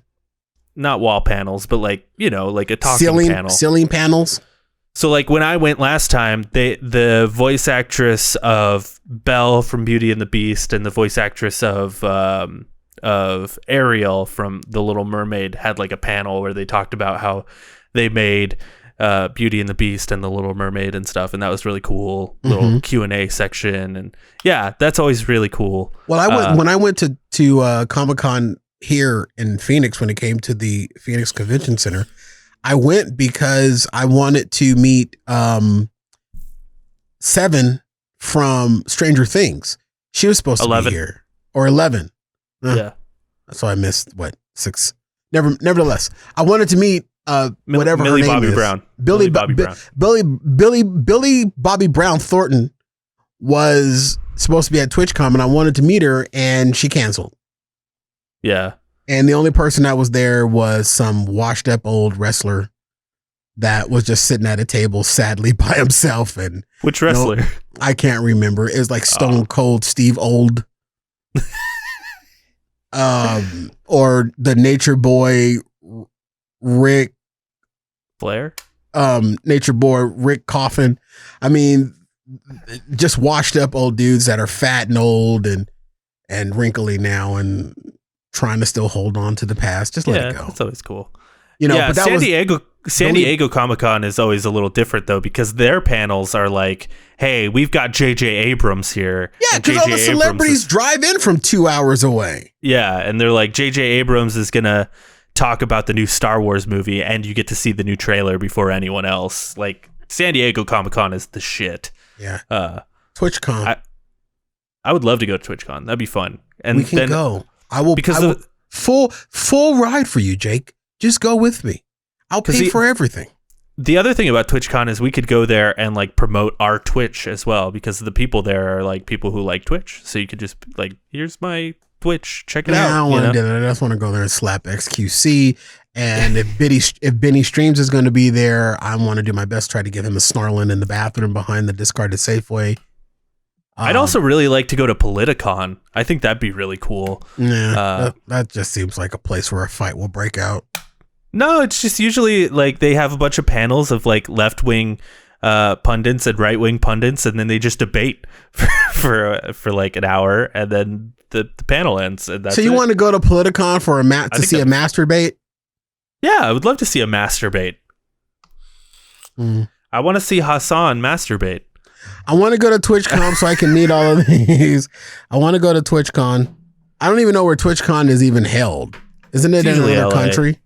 Not wall panels, but like, you know, like a talking panel. Ceiling panels. So like when I went last time, the voice actress of Belle from Beauty and the Beast and the voice actress of Ariel from The Little Mermaid had like a panel where they talked about how they made Beauty and the Beast and The Little Mermaid and stuff, and that was really cool. Little Q&A section, and yeah, that's always really cool. Well, when I went to Comic-Con here in Phoenix, when it came to the Phoenix Convention Center, I went because I wanted to meet Seven from Stranger Things. She was supposed 11. to be here, or 11. Yeah, so I missed 6. Nevertheless, I wanted to meet whatever Millie her name Bobby is. Brown. Billy Bobby Brown. Billy Bobby Brown Thornton was supposed to be at TwitchCon, and I wanted to meet her, and she canceled. Yeah. And the only person that was there was some washed up old wrestler that was just sitting at a table sadly by himself. And Which wrestler? I can't remember. It was like Stone Cold Steve Old. Or the Nature Boy Rick Flair? Nature Boy Rick Coffin. I mean, just washed up old dudes that are fat and old and wrinkly now and trying to still hold on to the past. Just let it go. That's always cool. You know, yeah, but that San Diego Comic-Con is always a little different though, because their panels are like, hey, we've got J.J. Abrams here. Yeah, because all the celebrities drive in from 2 hours away. Yeah, and they're like, J.J. Abrams is going to talk about the new Star Wars movie, and you get to see the new trailer before anyone else. Like, San Diego Comic-Con is the shit. Yeah. TwitchCon. I would love to go to TwitchCon. That'd be fun. And we can go. I will full ride for you, Jake. Just go with me. I'll pay for everything. The other thing about TwitchCon is we could go there and like promote our Twitch as well, because the people there are like people who like Twitch. So you could just like, here's my Twitch, check it out. I don't want to do that. I just want to go there and slap XQC. And if Benny Streams is going to be there, I want to do my best to try to get him a snarling in the bathroom behind the discarded Safeway. I'd also really like to go to Politicon. I think that'd be really cool. Yeah, that just seems like a place where a fight will break out. No, it's just usually like they have a bunch of panels of like left-wing pundits and right-wing pundits, and then they just debate for like an hour, and then the panel ends. And that's so you want to go to Politicon for to see a masturbate? Yeah, I would love to see a masturbate. I want to see Hassan masturbate. I want to go to TwitchCon so I can meet all of these. I want to go to TwitchCon. I don't even know where TwitchCon is even held. Isn't it in another country?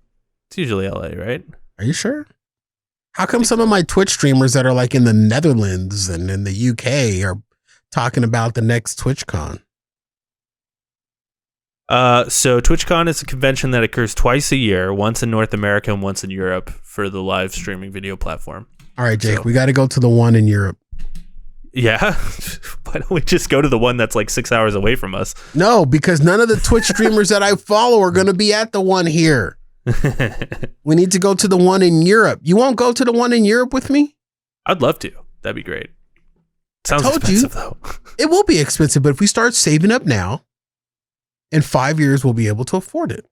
It's usually LA, right? Are you sure? How come some of my Twitch streamers that are like in the Netherlands and in the UK are talking about the next TwitchCon? So TwitchCon is a convention that occurs twice a year, once in North America and once in Europe for the live streaming video platform. All right, Jake, we got to go to the one in Europe. Yeah. Why don't we just go to the one that's like 6 hours away from us? No, because none of the Twitch streamers that I follow are going to be at the one here. We need to go to the one in Europe. You won't go to the one in Europe with me? I'd love to. That'd be great. Sounds expensive, though. It will be expensive, but if we start saving up now, in 5 years, we'll be able to afford it.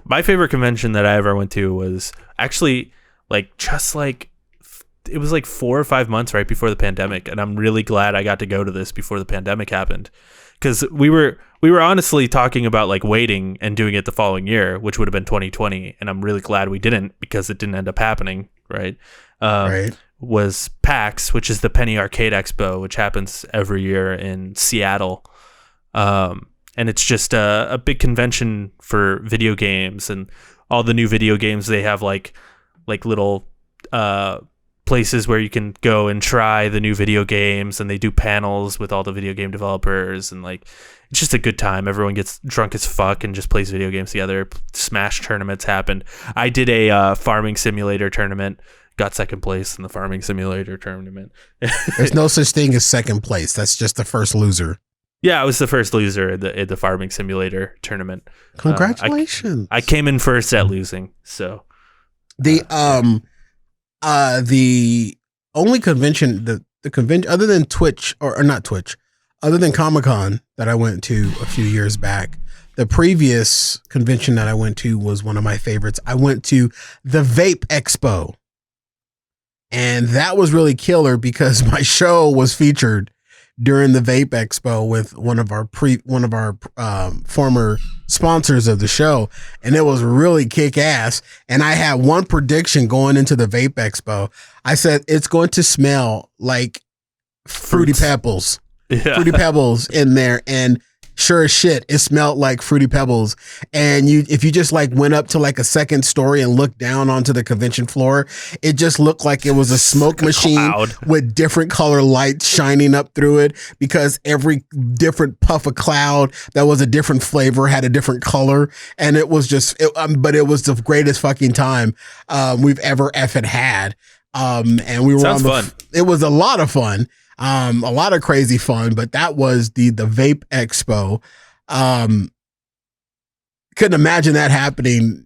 My favorite convention that I ever went to was actually it was like 4 or 5 months right before the pandemic, and I'm really glad I got to go to this before the pandemic happened, because we were honestly talking about like waiting and doing it the following year, which would have been 2020, and I'm really glad we didn't, because it didn't end up happening. Right. Right. Was PAX, which is the Penny Arcade Expo, which happens every year in Seattle. And it's just a big convention for video games, and all the new video games. They have like little places where you can go and try the new video games, and they do panels with all the video game developers, and like it's just a good time. Everyone gets drunk as fuck and just plays video games together. Smash tournaments happened. I did a farming simulator tournament. Got second place in the farming simulator tournament. There's no such thing as second place. That's just the first loser. Yeah, I was the first loser in the farming simulator tournament. Congratulations. I came in first at losing. So the only convention, the convention other than Twitch or not Twitch, other than Comic-Con that I went to a few years back, the previous convention that I went to was one of my favorites. I went to the Vape Expo. And that was really killer because my show was featured during the Vape Expo with one of our former sponsors of the show, and it was really kick ass. And I had one prediction going into the Vape Expo. I said it's going to smell like Fruity Pebbles, Fruity Pebbles in there, and sure as shit, it smelled like Fruity Pebbles. And if you just like went up to like a second story and looked down onto the convention floor, it just looked like it was a smoke machine with different color lights shining up through it, because every different puff of cloud that was a different flavor had a different color. And it was but it was the greatest fucking time we've ever effing had. And we were fun. It was a lot of fun. A lot of crazy fun, but that was the Vape Expo. Couldn't imagine that happening,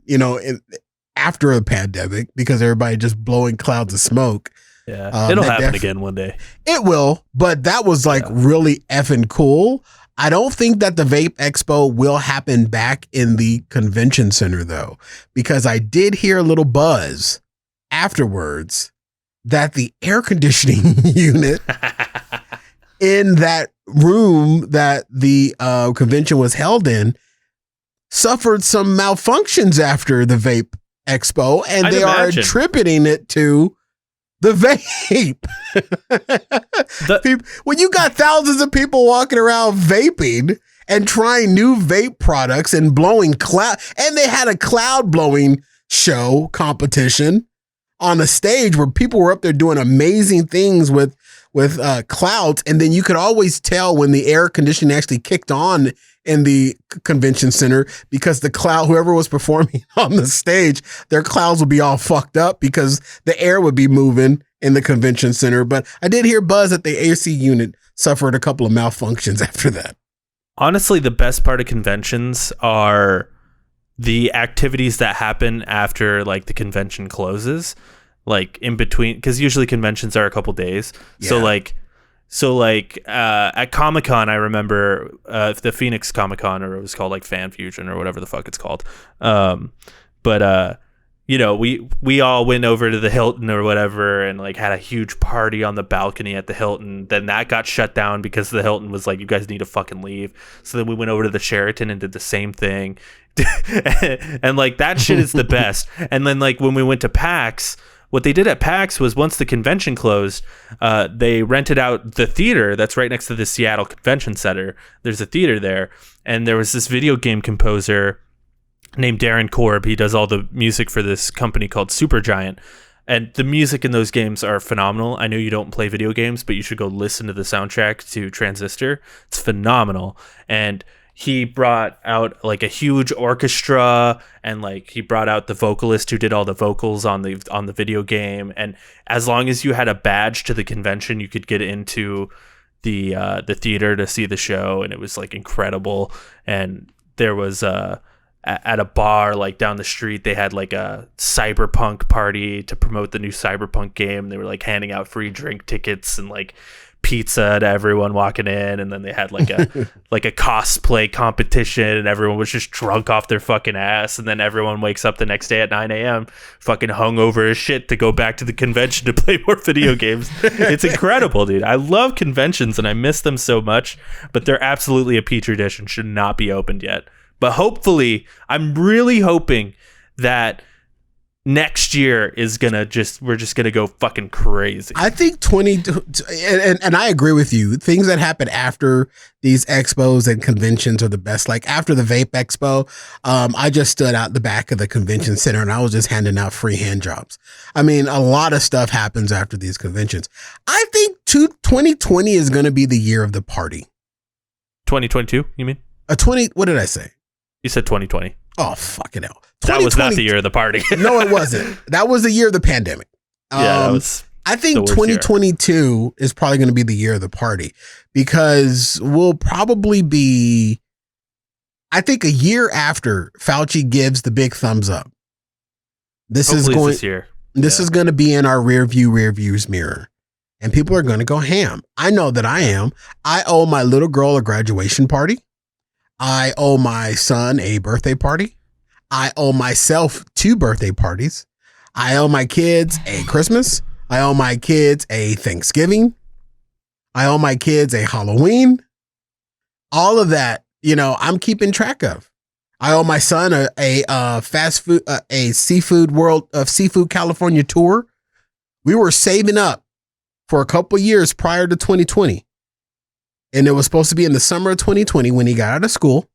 after a pandemic, because everybody just blowing clouds of smoke. Yeah, it'll happen again one day. It will, but that was really effing cool. I don't think that the Vape Expo will happen back in the convention center though, because I did hear a little buzz afterwards that the air conditioning unit in that room that the convention was held in suffered some malfunctions after the Vape Expo, and they are attributing it to the vape. When you got thousands of people walking around vaping and trying new vape products and blowing cloud, and they had a cloud blowing show competition on a stage where people were up there doing amazing things with clouds. And then you could always tell when the air conditioning actually kicked on in the convention center, because the cloud, whoever was performing on the stage, their clouds would be all fucked up because the air would be moving in the convention center. But I did hear buzz that the AC unit suffered a couple of malfunctions after that. Honestly, the best part of conventions are the activities that happen after like the convention closes, like in between, because usually conventions are a couple days. Yeah. So at Comic-Con, I remember the Phoenix Comic-Con, or it was called like Fan Fusion or whatever the fuck it's called. We all went over to the Hilton or whatever and like had a huge party on the balcony at the Hilton. Then that got shut down because the Hilton was like, you guys need to fucking leave. So then we went over to the Sheraton and did the same thing. And like that shit is the best. And then like when we went to PAX, what they did at PAX was, once the convention closed, they rented out the theater that's right next to the Seattle Convention Center. There's a theater there, and there was this video game composer named Darren Korb. He does all the music for this company called Supergiant, and the music in those games are phenomenal. I know you don't play video games, but you should go listen to the soundtrack to Transistor. It's phenomenal. And he brought out like a huge orchestra, and like he brought out the vocalist who did all the vocals on the video game. And as long as you had a badge to the convention, you could get into the theater to see the show, and it was like incredible. And there was at a bar like down the street, they had like a cyberpunk party to promote the new cyberpunk game. They were like handing out free drink tickets, and like pizza to everyone walking in, and then they had like a like a cosplay competition, and everyone was just drunk off their fucking ass, and then everyone wakes up the next day at 9 a.m. fucking hungover as shit to go back to the convention to play more video games. It's incredible, dude. I love conventions and I miss them so much, but they're absolutely a petri dish and should not be opened yet. But hopefully, I'm really hoping that next year is we're just gonna go fucking crazy. I think and I agree with you. Things that happen after these expos and conventions are the best. Like after the Vape Expo, I just stood out the back of the convention center and I was just handing out free hand jobs. I mean, a lot of stuff happens after these conventions. I think 2020 is going to be the year of the party. 2022, you mean? What did I say? You said 2020. Oh, fucking hell. That was not the year of the party. No, it wasn't. That was the year of the pandemic. That was. I think 2022 is probably going to be the year of the party because we'll probably be, I think, a year after Fauci gives the big thumbs up. This is going to be in our rearview's mirror, and people are going to go ham. I know that I am. I owe my little girl a graduation party. I owe my son a birthday party. I owe myself 2 birthday parties. I owe my kids a Christmas. I owe my kids a Thanksgiving. I owe my kids a Halloween. All of that, I'm keeping track of. I owe my son a fast food, a Seafood California tour. We were saving up for a couple years prior to 2020. And it was supposed to be in the summer of 2020 when he got out of school.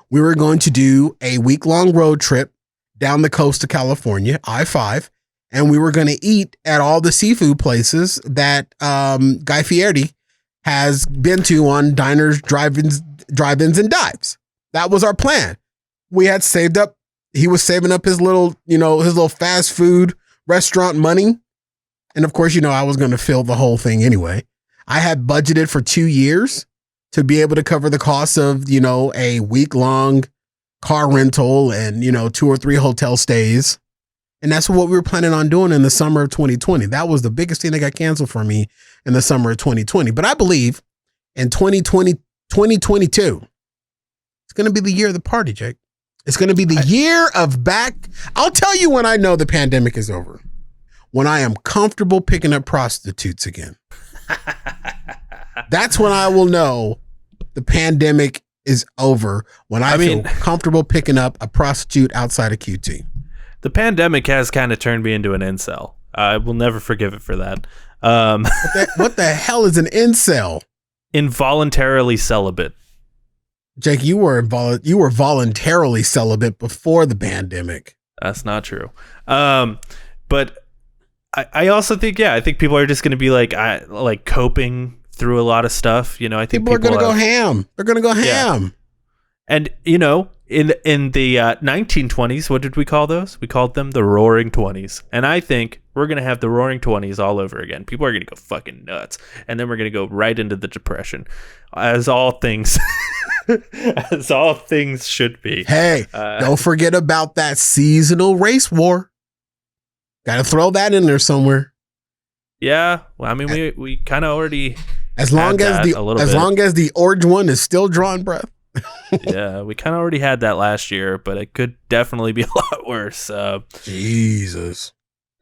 We were going to do a week-long road trip down the coast of California, I-5, and we were going to eat at all the seafood places that Guy Fieri has been to on diners, drive-ins, and dives. That was our plan. We had saved up. He was saving up his little fast food restaurant money. And of course, I was going to fill the whole thing anyway. I had budgeted for 2 years to be able to cover the cost of, a week-long car rental and, 2 or 3 hotel stays. And that's what we were planning on doing in the summer of 2020. That was the biggest thing that got canceled for me in the summer of 2020. But I believe in 2022, it's going to be the year of the party, Jake. It's going to be the year of back. I'll tell you when I know the pandemic is over. When I am comfortable picking up prostitutes again. That's when I will know the pandemic is over, when I feel comfortable picking up a prostitute outside of QT. The pandemic has kind of turned me into an incel. I will never forgive it for that. What the hell is an incel? Involuntarily celibate. Jake, you were voluntarily celibate before the pandemic. That's not true. But I also think, I think people are just going to be like coping through a lot of stuff. I think people are going to go ham. They're going to go ham. And, in the 1920s, what did we call those? We called them the Roaring 20s. And I think we're going to have the Roaring 20s all over again. People are going to go fucking nuts. And then we're going to go right into the Depression, as all things should be. Hey, don't forget about that seasonal race war. Got to throw that in there somewhere. Yeah, well, I mean, we kind of already as long as the orange one is still drawing breath. Yeah, we kind of already had that last year, but it could definitely be a lot worse. Jesus.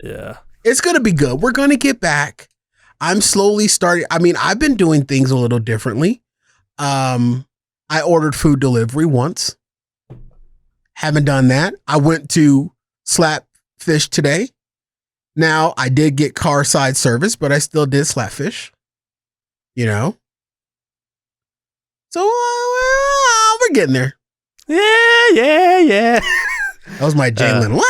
Yeah, it's gonna be good. We're gonna get back. I'm slowly starting. I mean, I've been doing things a little differently. I ordered food delivery once. Haven't done that. I went to Slap Fish today. Now, I did get car side service, but I still did slap fish, So we're getting there. Yeah. That was my Jalen.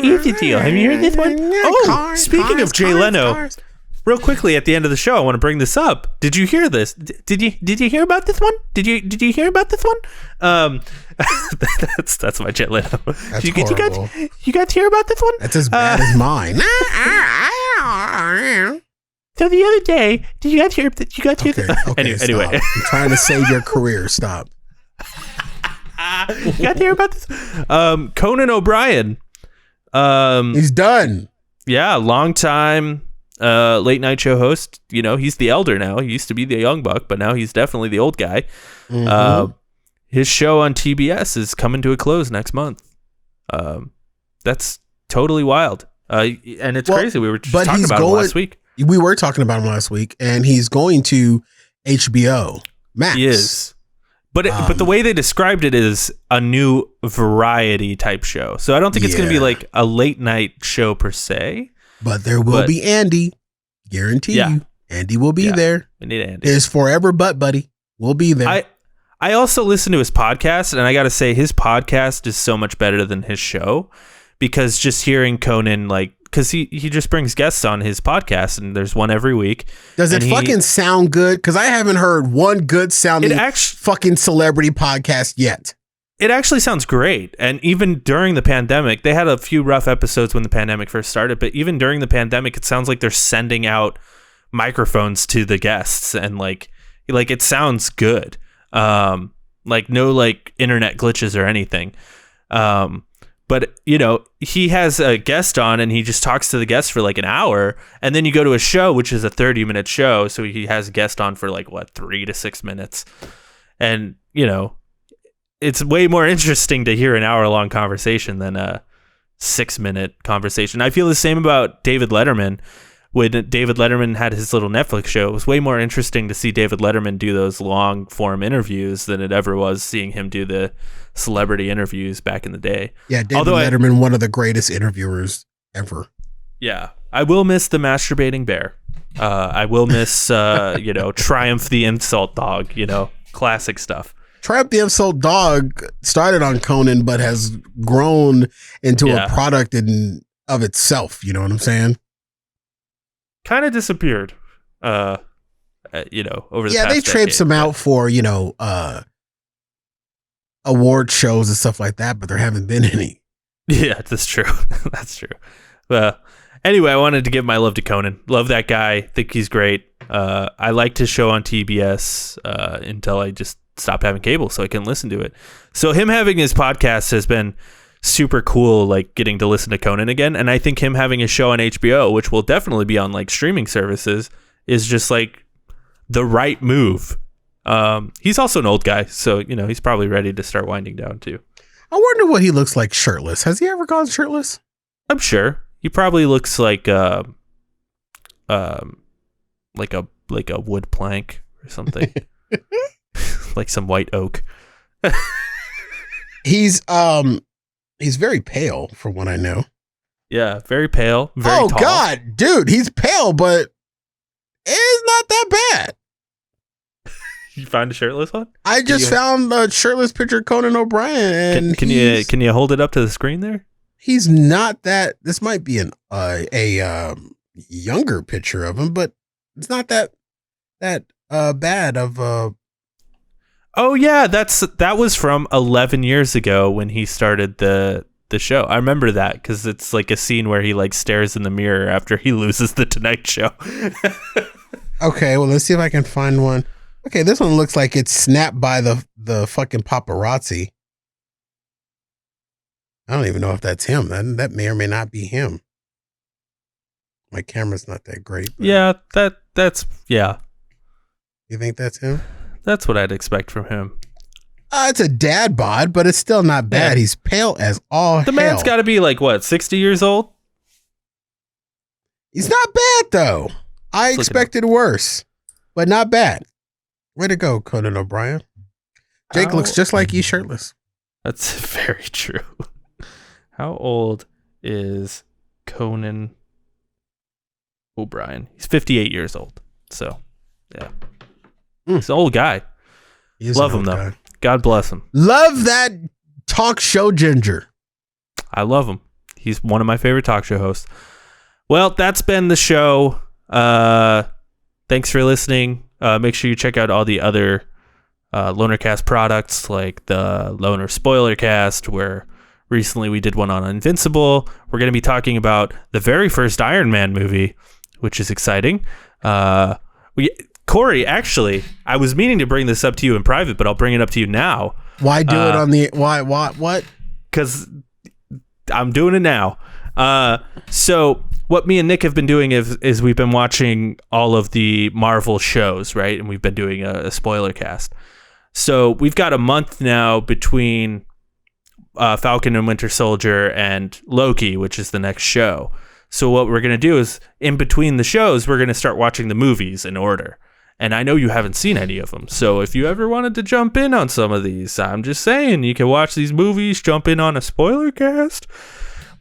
Here's the deal. Have you heard this one? Oh, speaking of Jay Leno, real quickly at the end of the show, I want to bring this up. Did you hear this? Did you hear about this one? Did you hear about this one? That's my Jay Leno. That's horrible. You guys hear about this one? That's as bad as mine. So the other day, did you guys hear? Okay, anyway. I'm trying to save your career. Stop. You guys hear about this? Conan O'Brien. He's done. Yeah, long time late night show host. You know, he's the elder now. He used to be the young buck, but now he's definitely the old guy. His show on TBS is coming to a close next month. That's totally wild. And it's crazy. We were just talking about him last week. We were talking about him last week, and he's going to HBO Max. He is. But the way they described it is a new variety type show. So I don't think it's going to be like a late night show per se. But there will be Andy. Guarantee you. Andy will be there. We need Andy. His forever butt buddy will be there. I also listen to his podcast, and I got to say his podcast is so much better than his show, because just hearing Conan, like, because he just brings guests on his podcast, and there's one every week. Does it fucking sound good? Because I haven't heard one good sounding fucking celebrity podcast yet. It actually sounds great. And even during the pandemic, they had a few rough episodes when the pandemic first started, but even during the pandemic, it sounds like they're sending out microphones to the guests, and like it sounds good. Like no like internet glitches or anything. But you know, he has a guest on and he just talks to the guest for like an hour, and then you go to a show, which is a 30-minute show. So he has a guest on for like 3 to 6 minutes. And you know, it's way more interesting to hear an hour-long conversation than a 6-minute conversation. I feel the same about David Letterman. When David Letterman had his little Netflix show, it was way more interesting to see David Letterman do those long-form interviews than it ever was seeing him do the celebrity interviews back in the day. Yeah, David Letterman, one of the greatest interviewers ever. Yeah. I will miss the masturbating bear. I will miss, Triumph the Insult Dog, classic stuff. Triumph the Insult Dog started on Conan, but has grown into a product of itself. You know what I'm saying? Kind of disappeared, over the past they traipsed him out for, award shows and stuff like that, but there haven't been any. Yeah, that's true. That's true. Well, anyway, I wanted to give my love to Conan. Love that guy. Think he's great. I liked his show on TBS until I just stopped having cable, so I couldn't listen to it. So him having his podcast has been super cool, like getting to listen to Conan again. And I think him having a show on HBO, which will definitely be on like streaming services, is just like the right move. He's also an old guy, so he's probably ready to start winding down too. I wonder what he looks like shirtless. Has he ever gone shirtless? I'm sure he probably looks like a wood plank or something. Like some white oak. He's very pale, from what I know. Yeah, very pale. Very tall. God, dude, he's pale, but it's not that bad. You find a shirtless one? I just found a shirtless picture of Conan O'Brien, and can you hold it up to the screen there? He's not that. This might be a younger picture of him, but it's not that bad of. Oh yeah, that was from 11 years ago when he started the show. I remember that because it's like a scene where he like stares in the mirror after he loses the Tonight Show. Okay, well let's see if I can find one. Okay, this one looks like it's snapped by the fucking paparazzi. I don't even know if that's him. That may or may not be him. My camera's not that great. Yeah, that's yeah. You think that's him? That's what I'd expect from him. It's a dad bod, but it's still not bad. Yeah. He's pale as all hell. The man's got to be like, what, 60 years old? He's not bad, though. I expected worse, but not bad. Way to go, Conan O'Brien. Jake looks just like you shirtless. That's very true. How old is Conan O'Brien? He's 58 years old. So, yeah. He's an old guy. Love him, though. Guy. God bless him. Love that talk show ginger. I love him. He's one of my favorite talk show hosts. Well, that's been the show. Thanks for listening. Make sure you check out all the other LonerCast products, like the Loner Spoiler Cast, where recently we did one on Invincible. We're going to be talking about the very first Iron Man movie, which is exciting. Cory, actually, I was meaning to bring this up to you in private, but I'll bring it up to you now. Why do it on the... Why? What? Because I'm doing it now. So what me and Nick have been doing is we've been watching all of the Marvel shows, right? And we've been doing a spoiler cast. So we've got a month now between Falcon and Winter Soldier and Loki, which is the next show. So what we're going to do is, in between the shows, we're going to start watching the movies in order. And I know you haven't seen any of them. So if you ever wanted to jump in on some of these, I'm just saying, you can watch these movies, jump in on a spoiler cast.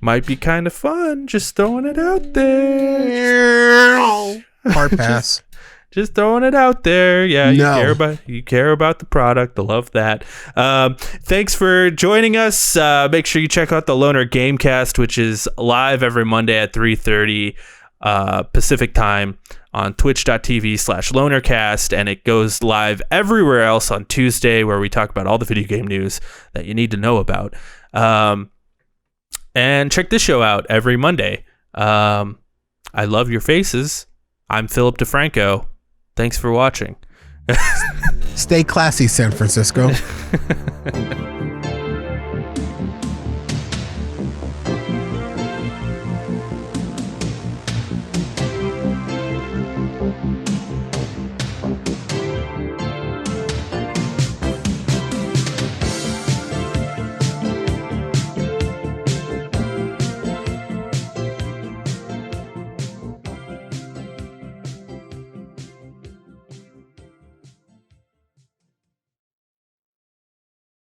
Might be kind of fun. Just throwing it out there. Hard pass. Just throwing it out there. Yeah, you care about the product. I love that. Thanks for joining us. Make sure you check out the Loner Gamecast, which is live every Monday at 3:30 Pacific time on twitch.tv/lonercast, and it goes live everywhere else on Tuesday, where we talk about all the video game news that you need to know about. And check this show out every Monday. I love your faces. I'm Philip DeFranco. Thanks for watching. Stay classy, San Francisco.